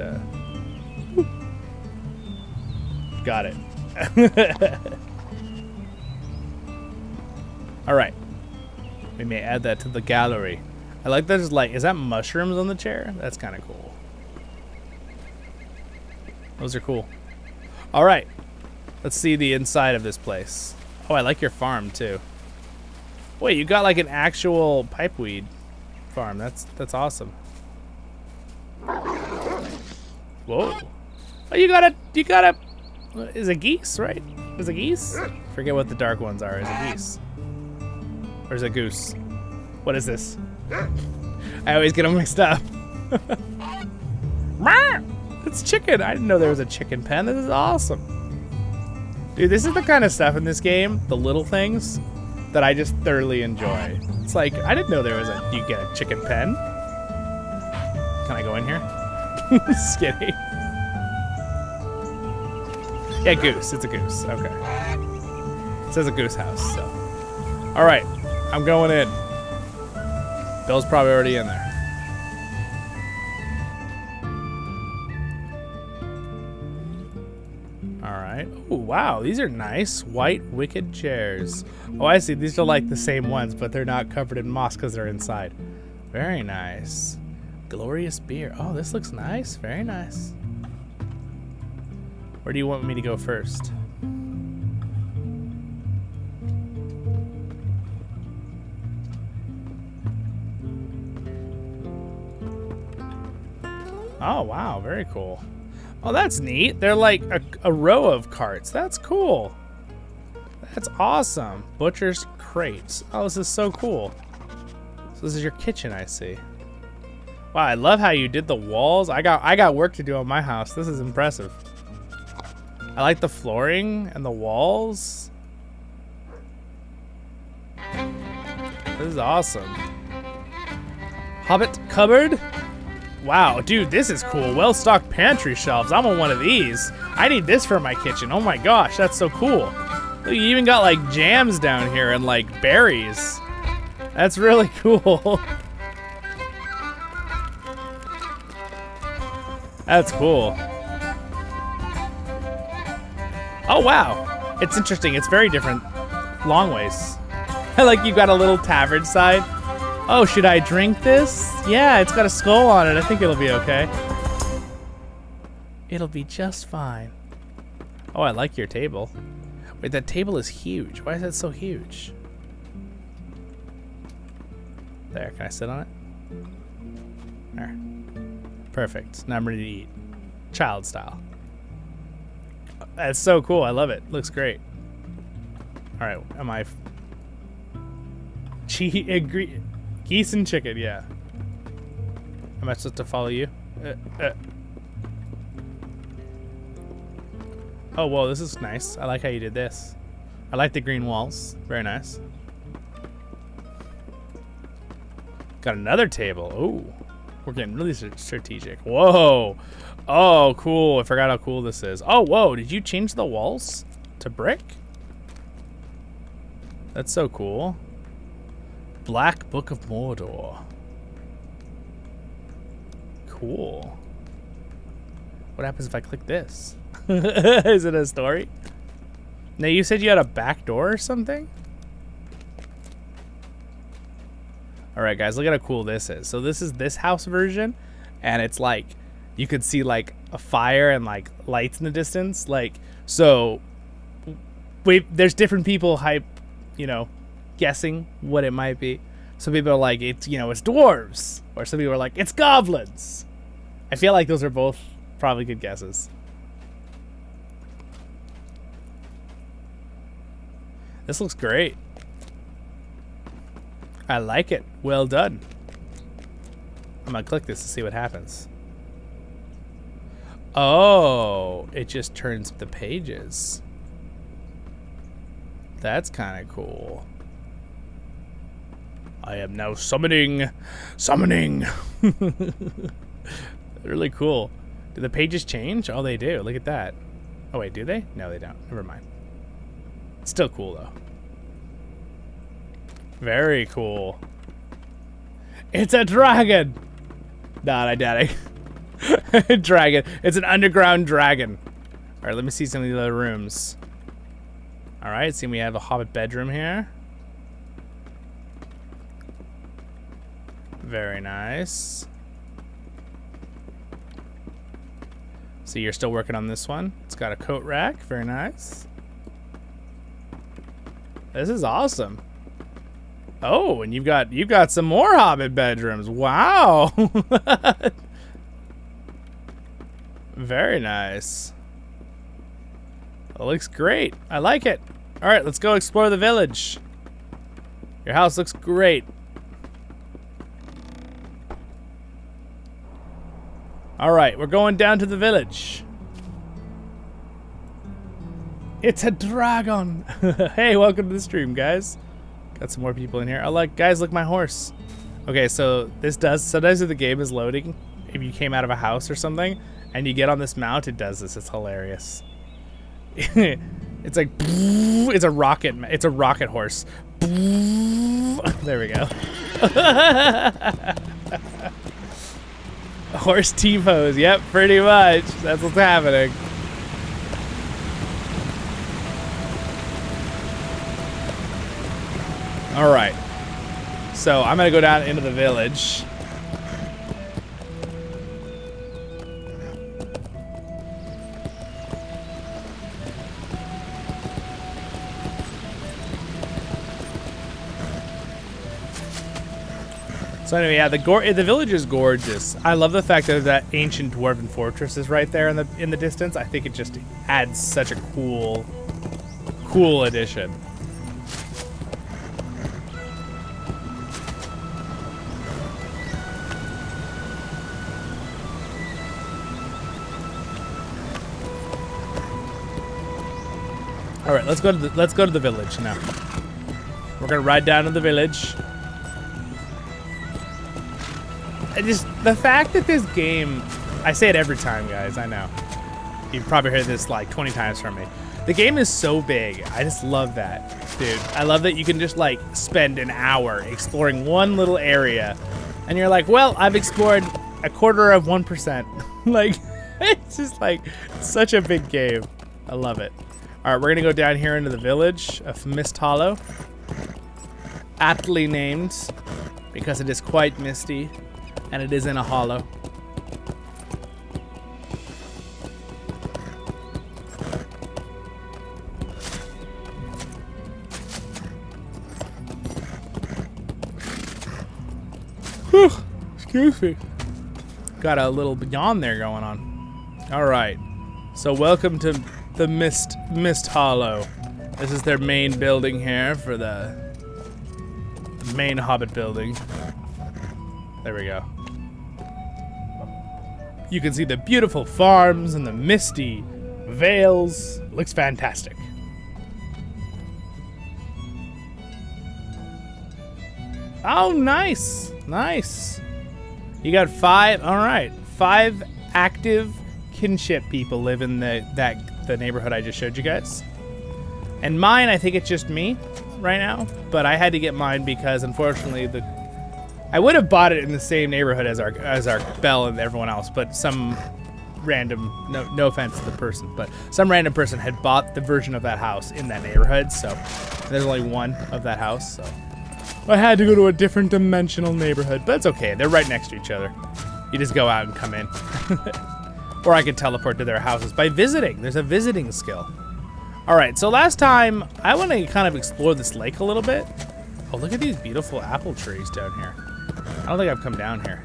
got it. All right. We may add that to the gallery. I like that. There's like, is that mushrooms on the chair? That's kind of cool. Those are cool. All right. Let's see the inside of this place. Oh, I like your farm too. Wait, you got like an actual pipeweed farm. That's awesome. Whoa. Oh, you got a, is it geese, right? Is it geese? Forget what the dark ones are. Is it geese? Or is it goose? What is this? I always get them mixed up. It's chicken. I didn't know there was a chicken pen. This is awesome. Dude, this is the kind of stuff in this game, the little things, that I just thoroughly enjoy. It's like, I didn't know there was you get a chicken pen. Can I go in here? Just kidding. Yeah, goose. It's a goose. Okay. It says a goose house, so. All right. I'm going in. Belle's probably already in there. All right. Oh, wow. These are nice. White wicked chairs. Oh, I see. These are like the same ones, but they're not covered in moss because they're inside. Very nice. Glorious beer. Oh, this looks nice. Very nice. Where do you want me to go first? Oh, wow. Very cool. Oh, that's neat. They're like a row of carts. That's cool. That's awesome. Butcher's crates. Oh, this is so cool. So this is your kitchen, I see. Wow, I love how you did the walls. I got work to do on my house. This is impressive. I like the flooring and the walls. This is awesome. Hobbit cupboard. Wow, dude, this is cool. Well-stocked pantry shelves. I want one of these. I need this for my kitchen. Oh my gosh, that's so cool. Look, you even got like jams down here and like berries. That's really cool. That's cool. Oh wow, it's interesting. It's very different long ways. Like you got a little tavern side. Oh, should I drink this? Yeah, it's got a skull on it. I think it'll be okay. It'll be just fine. Oh, I like your table. Wait, that table is huge. Why is that so huge? There, can I sit on it? There. Perfect. Now I'm ready to eat. Child style. That's so cool. I love it. Looks great. All right, am I... Geese and chicken, yeah. Am I supposed to follow you? Oh, whoa, this is nice. I like how you did this. I like the green walls. Very nice. Got another table. Oh, we're getting really strategic. Whoa. Oh, cool. I forgot how cool this is. Oh, whoa. Did you change the walls to brick? That's so cool. Black Book of Mordor. Cool. What happens if I click this? Is it a story? Now, you said you had a back door or something? All right, guys, look at how cool this is. So this is this house version, and it's like, you could see like a fire and like lights in the distance. Like, so there's different people guessing what it might be. Some people are like, it's dwarves, or some people are like, it's goblins. I feel like those are both probably good guesses. This looks great. I like it. Well done. I'm gonna click this to see what happens. Oh, it just turns the pages. That's kind of cool. I am now summoning. Really cool. Do the pages change? Oh, they do. Look at that. Oh, wait, do they? No, they don't. Never mind. It's still cool, though. Very cool. It's a dragon. Not identity. Dragon. It's an underground dragon. All right, let me see some of the other rooms. All right, see, we have a Hobbit bedroom here. Very nice. So you're still working on this one. It's got a coat rack. Very nice. This is awesome. Oh, and you've got some more Hobbit bedrooms. Wow. Very nice. It looks great. I like it. All right, let's go explore the village. Your house looks great. All right, we're going down to the village. It's a dragon. Hey, welcome to the stream, guys. Got some more people in here. Guys, look, my horse. Okay, so this does, sometimes if the game is loading, if you came out of a house or something, and you get on this mount, it does this. It's hilarious. It's like, it's a rocket horse. There we go. Horse T-pose, yep, pretty much. That's what's happening. All right. So I'm gonna go down into the village. So anyway, yeah, the village is gorgeous. I love the fact that that ancient dwarven fortress is right there in the distance. I think it just adds such a cool addition. All right, let's go to the village now. We're gonna ride down to the village. The fact that this game, I say it every time, guys, I know. You've probably heard this like 20 times from me. The game is so big. I just love that, dude. I love that you can just like spend an hour exploring one little area and you're like, well, I've explored 1/4%. Like, it's just like such a big game. I love it. All right, we're gonna go down here into the village of Mist Hollow. Aptly named because it is quite misty. And it is in a hollow. Whew, excuse me. Got a little yawn there going on. All right. So welcome to the Mist Hollow. This is their main building here for the main Hobbit building. There we go. You can see the beautiful farms and the misty vales. Looks fantastic. Oh, nice. Nice. You got 5, all right. 5 active kinship people live in the neighborhood I just showed you guys. And mine, I think it's just me right now, but I had to get mine because unfortunately I would have bought it in the same neighborhood as our Belle and everyone else, but some random, no offense to the person, but some random person had bought the version of that house in that neighborhood, so there's only one of that house, so I had to go to a different dimensional neighborhood, but it's okay. They're right next to each other. You just go out and come in. Or I could teleport to their houses by visiting. There's a visiting skill. All right, so last time, I want to kind of explore this lake a little bit. Oh, look at these beautiful apple trees down here. I don't think I've come down here.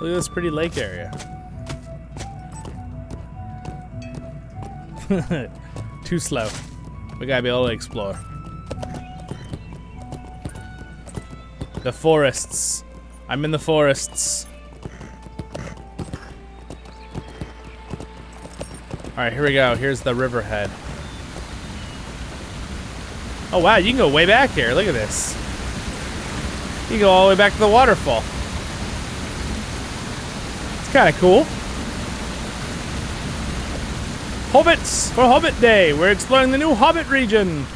Look at this pretty lake area. Too slow. We gotta be able to explore. The forests. I'm in the forests. Alright, here we go. Here's the riverhead. Oh wow, you can go way back here. Look at this. You can go all the way back to the waterfall. It's kind of cool. Hobbits for Hobbit Day. We're exploring the new Hobbit region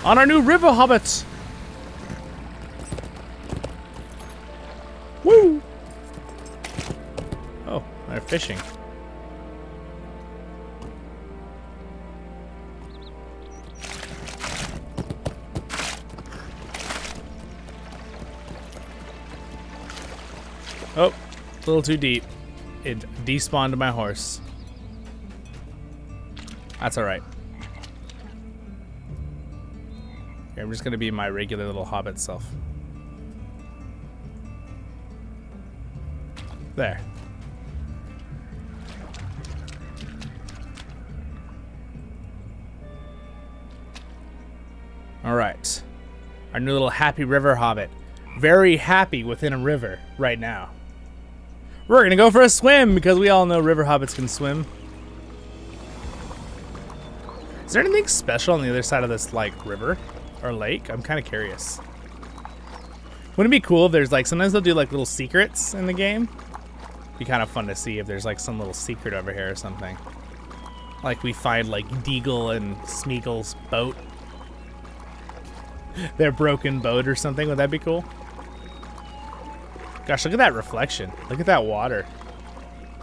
on our new river Hobbit. Woo! Oh, they're fishing. Oh, a little too deep. It despawned my horse. That's alright. I'm just gonna be my regular little hobbit self. There. Alright. Our new little happy river hobbit. Very happy within a river right now. We're gonna go for a swim because we all know river hobbits can swim. Is there anything special on the other side of this, like, river or lake? I'm kind of curious. Wouldn't it be cool if there's, like, sometimes they'll do, like, little secrets in the game? Be kind of fun to see if there's, like, some little secret over here or something. Like, we find, like, Deagle and Smeagol's boat. Their broken boat or something. Would that be cool? Gosh, look at that reflection. Look at that water.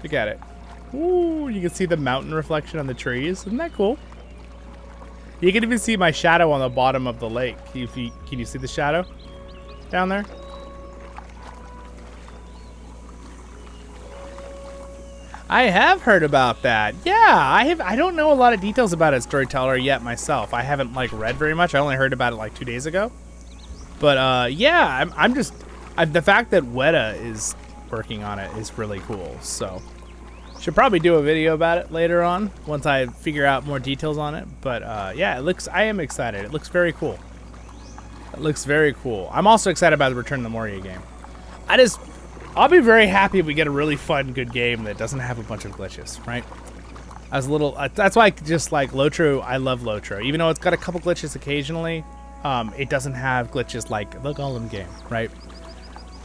Look at it. Ooh, you can see the mountain reflection on the trees. Isn't that cool? You can even see my shadow on the bottom of the lake. Can you see the shadow down there? I have heard about that. Yeah, I don't know a lot of details about it, Storyteller, yet myself. I haven't, like, read very much. I only heard about it, like, 2 days ago. But, yeah, the fact that Weta is working on it is really cool. So, should probably do a video about it later on once I figure out more details on it. But, yeah, I am excited. It looks very cool. It looks very cool. I'm also excited about the Return to the Moria game. I'll be very happy if we get a really fun, good game that doesn't have a bunch of glitches, right? That's why I just like Lotro. I love Lotro. Even though it's got a couple glitches occasionally, it doesn't have glitches like the Golem game, right?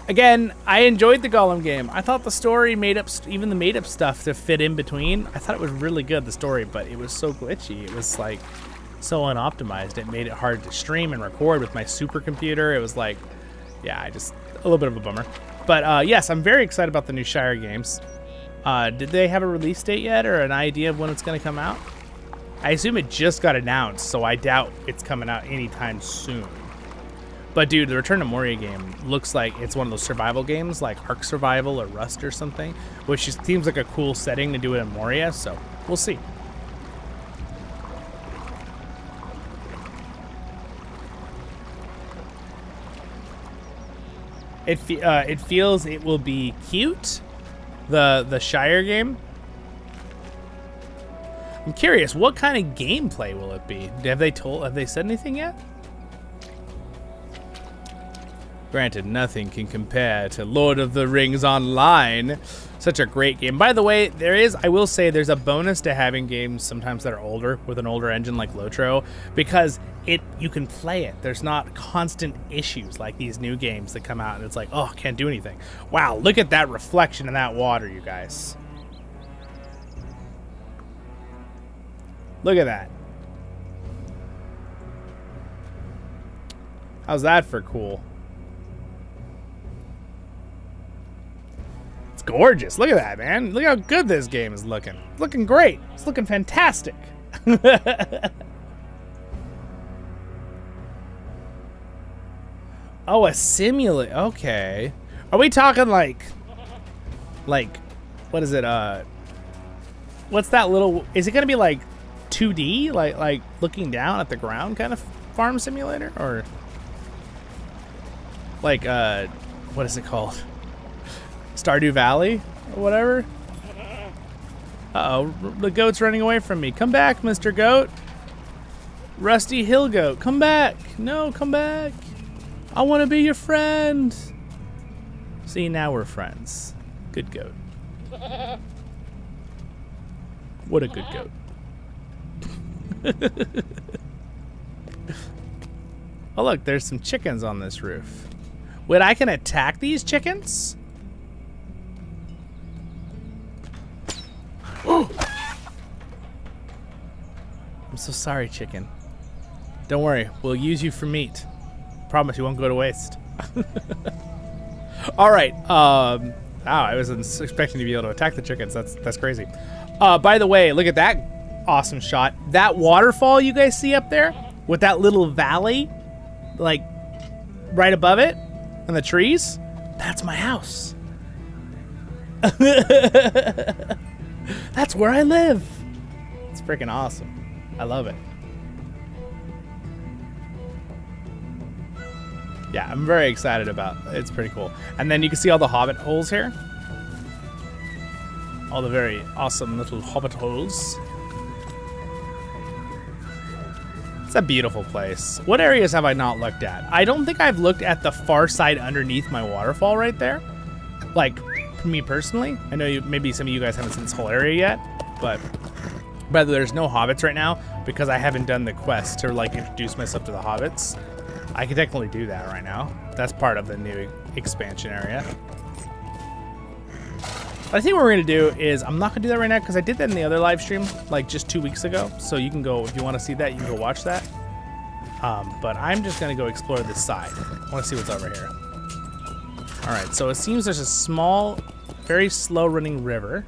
Again, I enjoyed the Golem game. I thought the story even the made up stuff to fit in between, I thought it was really good, the story, but it was so glitchy. It was like so unoptimized. It made it hard to stream and record with my supercomputer. It was like, yeah, a little bit of a bummer. But yes, I'm very excited about the new Shire games. Did they have a release date yet or an idea of when it's going to come out? I assume it just got announced, so I doubt it's coming out anytime soon. But dude, the Return to Moria game looks like it's one of those survival games like Ark Survival or Rust or something, which just seems like a cool setting to do it in Moria, so we'll see. It feels it will be cute, the Shire game. I'm curious, what kind of gameplay will it be? Have they said anything yet? Granted, nothing can compare to Lord of the Rings Online. Such a great game. By the way, I will say there's a bonus to having games sometimes that are older, with an older engine like Lotro, because you can play it. There's not constant issues like these new games that come out and it's like, oh, can't do anything. Wow, look at that reflection in that water, you guys. Look at that. How's that for cool? Gorgeous. Look at that, man. Look how good this game is looking. It's looking great. It's looking fantastic. Oh, a simulate. Okay. Are we talking like what is it? What's that little? Is it gonna be like 2D, like looking down at the ground kind of farm simulator, or like what is it called? Stardew Valley or whatever. Uh-oh, the goat's running away from me. Come back, Mr. Goat. Rusty Hill Goat, come back. No, come back. I want to be your friend. See, now we're friends. Good goat. What a good goat. Oh, look, there's some chickens on this roof. Wait, I can attack these chickens? I'm so sorry, chicken. Don't worry, we'll use you for meat. Promise you won't go to waste. All right. Wow, I wasn't expecting to be able to attack the chickens. That's crazy. By the way, look at that awesome shot. That waterfall you guys see up there with that little valley, like right above it, and the trees. That's my house. That's where I live. It's freaking awesome. I love it. Yeah, I'm very excited about it. It's pretty cool. And then you can see all the Hobbit holes here. All the very awesome little Hobbit holes. It's a beautiful place. What areas have I not looked at? I don't think I've looked at the far side underneath my waterfall right there. Like, me personally. I know maybe some of you guys haven't seen this whole area yet, but there's no hobbits right now because I haven't done the quest to like introduce myself to the hobbits. I can technically do that right now. That's part of the new expansion area. But I think what we're gonna do is, I'm not gonna do that right now because I did that in the other live stream like just 2 weeks ago. So you can go, if you wanna see that, you can go watch that. But I'm just gonna go explore this side. I wanna see what's over here. All right, so it seems there's a small, very slow running river.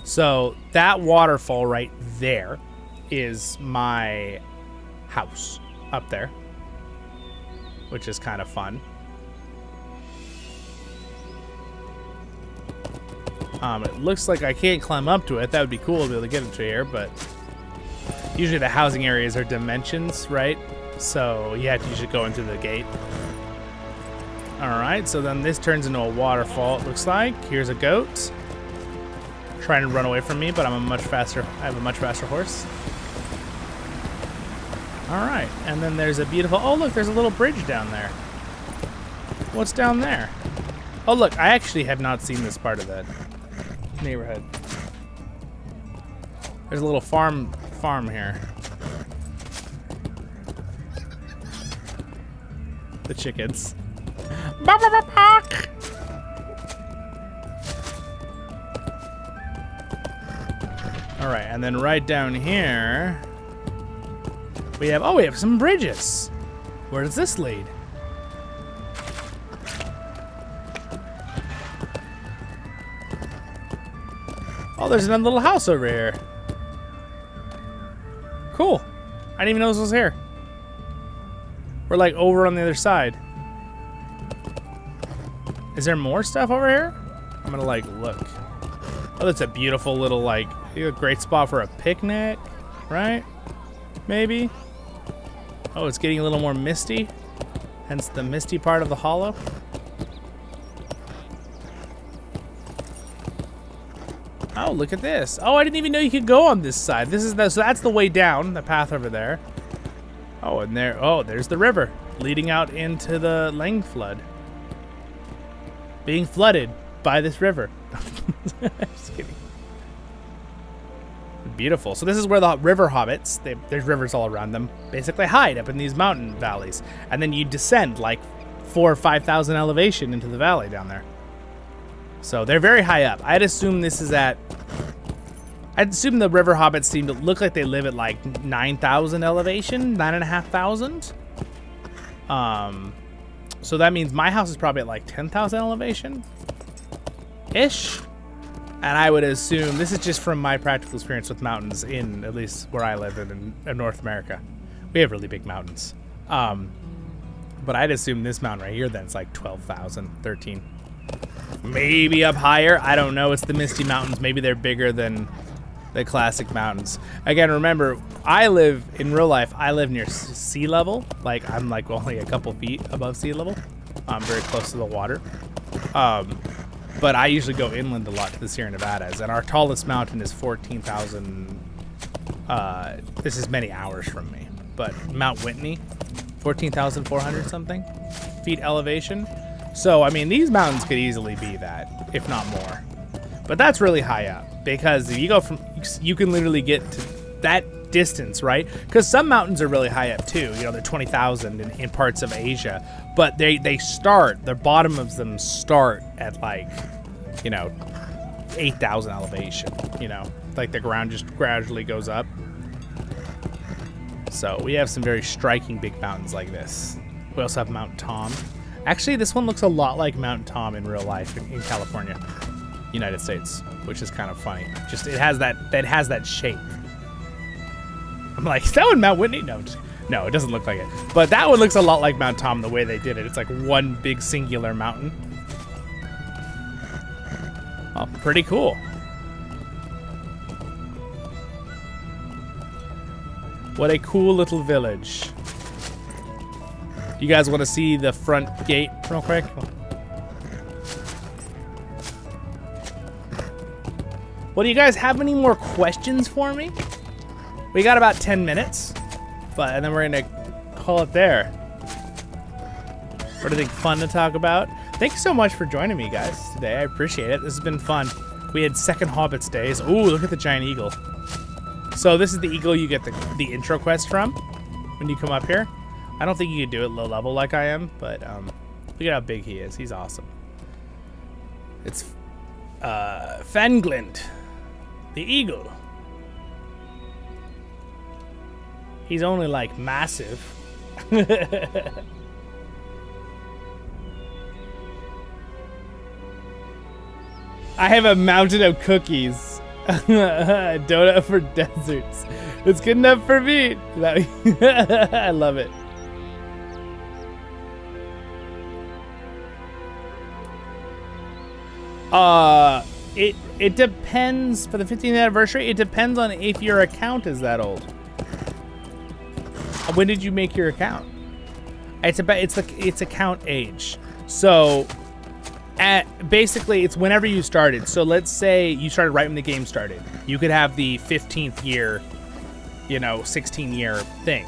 So that waterfall right there is my house up there, which is kind of fun. It looks like I can't climb up to it. That would be cool to be able to get into here, but usually the housing areas are dimensions, right? So you have to usually go into the gate. All right, so then this turns into a waterfall, it looks like. Here's a goat trying to run away from me, but I have a much faster horse. All right, and then there's a beautiful, oh look, there's a little bridge down there. What's down there? Oh look, I actually have not seen this part of the neighborhood. There's a little farm here. The chickens. All right, and then right down here, we have some bridges. Where does this lead? Oh, there's another little house over here. Cool. I didn't even know this was here. We're like over on the other side. Is there more stuff over here? I'm gonna like look. Oh, that's a beautiful little like, a great spot for a picnic, right? Maybe. Oh, it's getting a little more misty. Hence the misty part of the hollow. Oh, look at this. Oh, I didn't even know you could go on this side. So that's the way down, the path over there. Oh, and there's the river leading out into the Lang flood. Being flooded by this river. Just kidding. Beautiful. So this is where the river hobbits, there's rivers all around them, basically hide up in these mountain valleys. And then you descend like 4,000 or 5,000 elevation into the valley down there. So they're very high up. I'd assume the river hobbits seem to look like they live at like 9,000 elevation, 9,500. So that means my house is probably at like 10,000 elevation-ish. And I would assume, this is just from my practical experience with mountains in, at least where I live in North America. We have really big mountains. But I'd assume this mountain right here, then it's like 12,000, 13. Maybe up higher, I don't know. It's the Misty Mountains. Maybe they're bigger than the classic mountains. Again, remember, in real life, I live near sea level. Like, I'm like only a couple feet above sea level. I'm very close to the water. But I usually go inland a lot to the Sierra Nevadas, and our tallest mountain is 14,000. This is many hours from me, but Mount Whitney, 14,400 something feet elevation. So, I mean, these mountains could easily be that, if not more. But that's really high up, because if you go you can literally get to that distance, right? Because some mountains are really high up too. You know, they're 20,000 in parts of Asia, but the bottom of them start at like, 8,000 elevation, like the ground just gradually goes up. So we have some very striking big mountains like this. We also have Mount Tom. Actually, this one looks a lot like Mount Tom in real life in California, United States, which is kind of funny. Just it has that shape. I'm like, is that one Mount Whitney? No, it doesn't look like it. But that one looks a lot like Mount Tom the way they did it. It's like one big singular mountain. Oh, pretty cool. What a cool little village. You guys want to see the front gate real quick? Well, do you guys have any more questions for me? We got about 10 minutes, and then we're gonna call it there. What do you think? Fun to talk about? Thank you so much for joining me, guys, today. I appreciate it. This has been fun. We had second Hobbit's days. Ooh, look at the giant eagle. So this is the eagle you get the intro quest from when you come up here. I don't think you can do it low level like I am, but look at how big he is. He's awesome. It's Fanglind, the eagle. He's only like massive. I have a mountain of cookies. Donut for deserts. It's good enough for me. I love it. It depends for the 15th anniversary. It depends on if your account is that old. When did you make your account? It's account age. So basically it's whenever you started. So let's say you started right when the game started. You could have the 15th year, 16 year thing,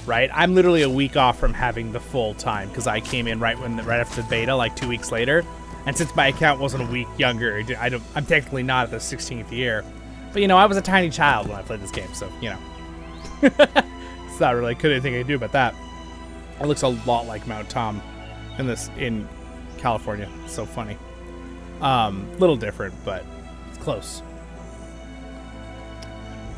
right? I'm literally a week off from having the full time because I came in right after the beta, like 2 weeks later. And since my account wasn't a week younger, I'm technically not at the 16th year. But I was a tiny child when I played this game, so it's not really anything I can do about that. It looks a lot like Mount Tom in California. It's so funny. Little different, but it's close.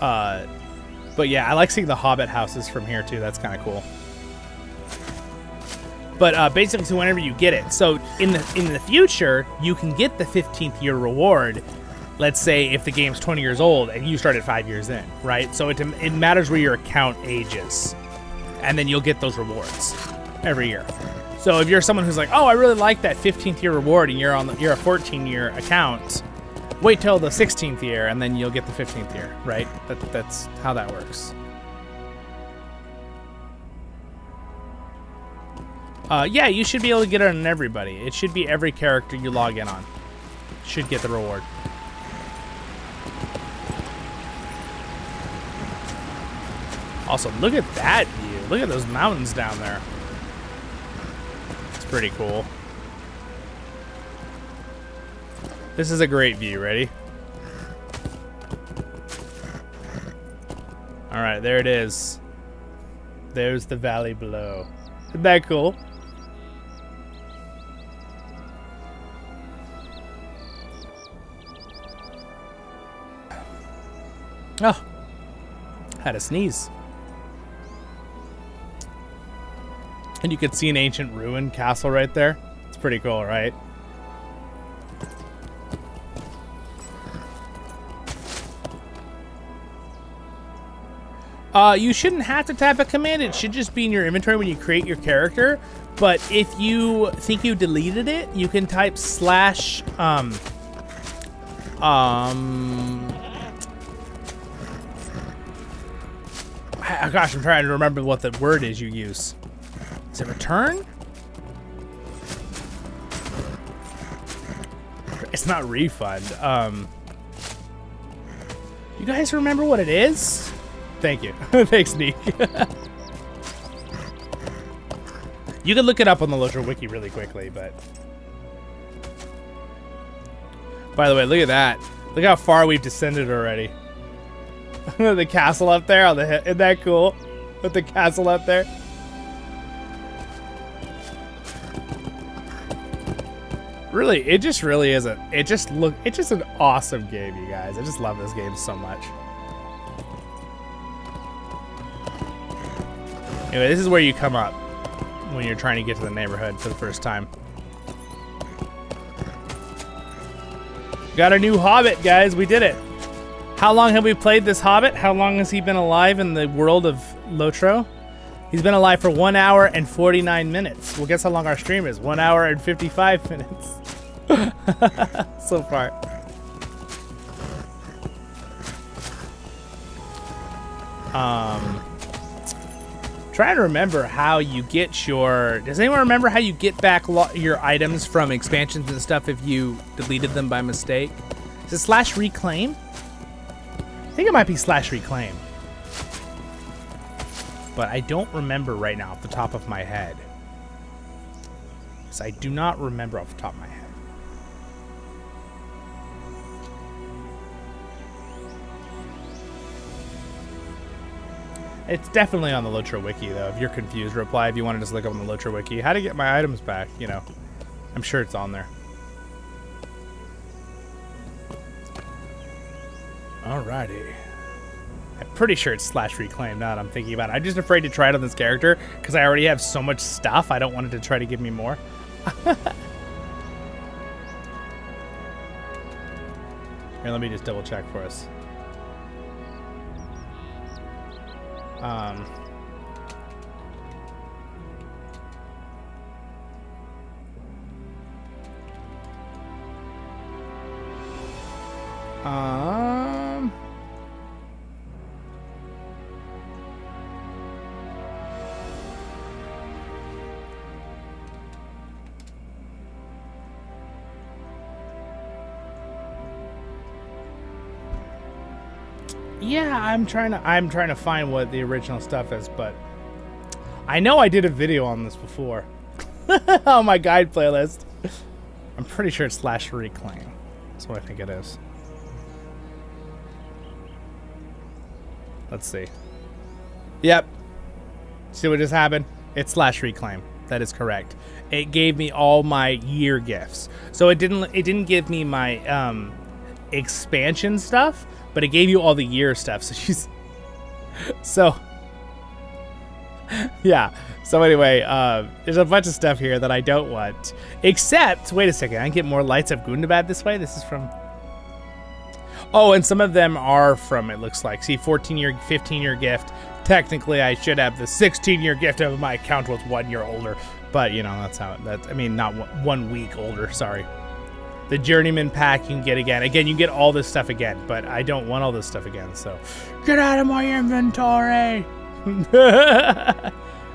But yeah, I like seeing the Hobbit houses from here too. That's kind of cool. But basically, so whenever you get it, so in the future, you can get the 15th year reward. Let's say if the game's 20 years old and you started 5 years in, right? So it matters where your account ages, and then you'll get those rewards every year. So if you're someone who's like, oh, I really like that 15th year reward, and you're a 14-year account, wait till the 16th year, and then you'll get the 15th year, right? That's how that works. Yeah, you should be able to get it on everybody. It should be every character you log in on should get the reward. Also, look at that view. Look at those mountains down there. It's pretty cool. This is a great view. Ready? All right, there it is. There's the valley below. Isn't that cool? Oh, had a sneeze. And you could see an ancient ruin castle right there. It's pretty cool, right? You shouldn't have to type a command. It should just be in your inventory when you create your character. But if you think you deleted it, you can type slash gosh, I'm trying to remember what the word is you use. Is it return? It's not refund. You guys remember what it is? Thank you. Thanks, Neek. You can look it up on the Lotro Wiki really quickly, but... By the way, look at that. Look how far we've descended already. The castle up there on the hill. Isn't that cool? With the castle up there. Really, it just really is it's just an awesome game, you guys. I just love this game so much. Anyway, this is where you come up when you're trying to get to the neighborhood for the first time. Got a new Hobbit, guys. We did it. How long have we played this Hobbit? How long has he been alive in the world of Lotro? He's been alive for 1 hour and 49 minutes. Well, guess how long our stream is? 1 hour and 55 minutes. So far. Trying to remember how you get your... Does anyone remember how you get back your items from expansions and stuff if you deleted them by mistake? Is it slash reclaim? I think it might be slash reclaim. But I don't remember right now off the top of my head. Because I do not remember off the top of my head. It's definitely on the Lotro Wiki, though. If you're confused, reply if you want to just look up on the Lotro Wiki. How to get my items back, you know. I'm sure it's on there. Alrighty. I'm pretty sure it's slash reclaim now that I'm thinking about it. I'm just afraid to try it on this character because I already have so much stuff. I don't want it to try to give me more. Here, let me just double check for us. Yeah, I'm trying to find what the original stuff is, but I know I did a video on this before on my guide playlist. I'm pretty sure it's slash reclaim. That's what I think it is. Let's see. Yep. See what just happened? It's slash reclaim. That is correct. It gave me all my year gifts. So it didn't give me my expansion stuff, but it gave you all the year stuff. So yeah. So anyway, there's a bunch of stuff here that I don't want. Except, wait a second, I can get more Lights of Gundabad this way. This is from... Oh, and some of them are from, it looks like. See, 14-year, 15-year gift. Technically, I should have the 16-year gift if my account was 1 year older. But, you know, that's how it... I mean, not 1 week older, sorry. The Journeyman pack you can get again. Again, you get all this stuff again, but I don't want all this stuff again, so... Get out of my inventory!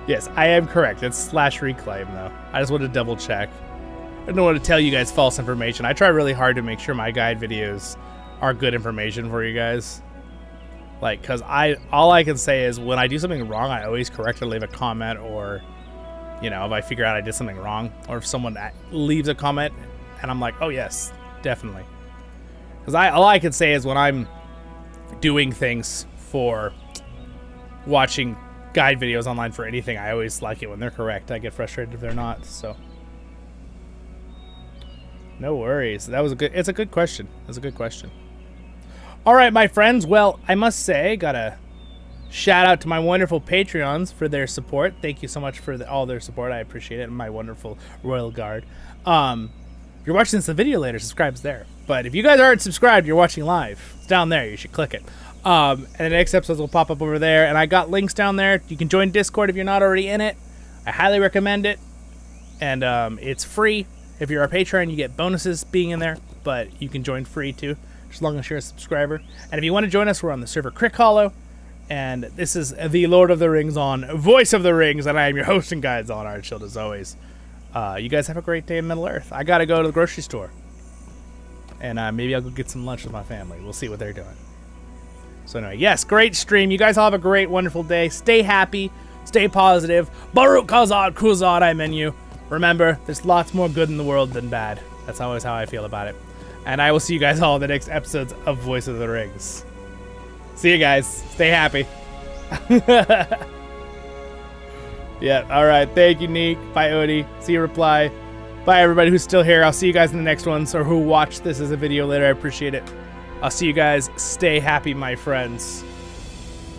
Yes, I am correct. It's slash reclaim, though. I just want to double check. I don't want to tell you guys false information. I try really hard to make sure my guide videos are good information for you guys. Like, because all I can say is when I do something wrong, I always correct or leave a comment, or, you know, if I figure out I did something wrong, or if someone leaves a comment and I'm like, oh yes, definitely. Because all I can say is when I'm doing things for watching guide videos online for anything, I always like it when they're correct. I get frustrated if they're not, so. No worries. It's a good question. It's a good question. All right, my friends. Well, I must say, gotta shout out to my wonderful Patreons for their support. Thank you so much for all their support. I appreciate it. And my wonderful Royal Guard. If you're watching this video later, subscribe's there. But if you guys aren't subscribed, you're watching live. It's down there. You should click it. And the next episodes will pop up over there. And I got links down there. You can join Discord if you're not already in it. I highly recommend it. And it's free. If you're a patron, you get bonuses being in there. But you can join free too, as long as you're a subscriber. And if you want to join us, we're on the server CrickHollow. And this is the Lord of the Rings on Voice of the Rings. And I am your host and guide, Zollin Ironshield, as always. You guys have a great day in Middle Earth. I got to go to the grocery store. And maybe I'll go get some lunch with my family. We'll see what they're doing. So anyway, yes, great stream. You guys all have a great, wonderful day. Stay happy. Stay positive. Baruch Kazad Kuzad, I menu. Remember, there's lots more good in the world than bad. That's always how I feel about it. And I will see you guys all in the next episodes of Voice of the Rings. See you guys. Stay happy. Yeah, all right. Thank you, Neek. Bye, Odie. See you, Reply. Bye, everybody who's still here. I'll see you guys in the next ones, or who watch this as a video later. I appreciate it. I'll see you guys. Stay happy, my friends.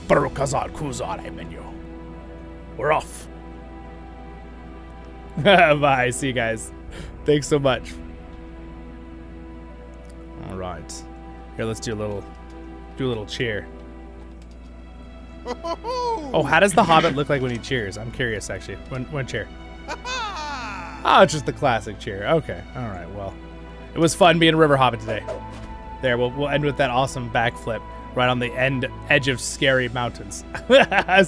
Baruch Kazad Kuzad menu. We're off. Bye. See you guys. Thanks so much. All right. Here, let's do a little cheer. Oh, how does the Hobbit look like when he cheers? I'm curious, actually. When cheer. Oh, it's just the classic cheer. Okay. All right. Well, it was fun being a River Hobbit today. There, we'll end with that awesome backflip. right on the edge of scary mountains. See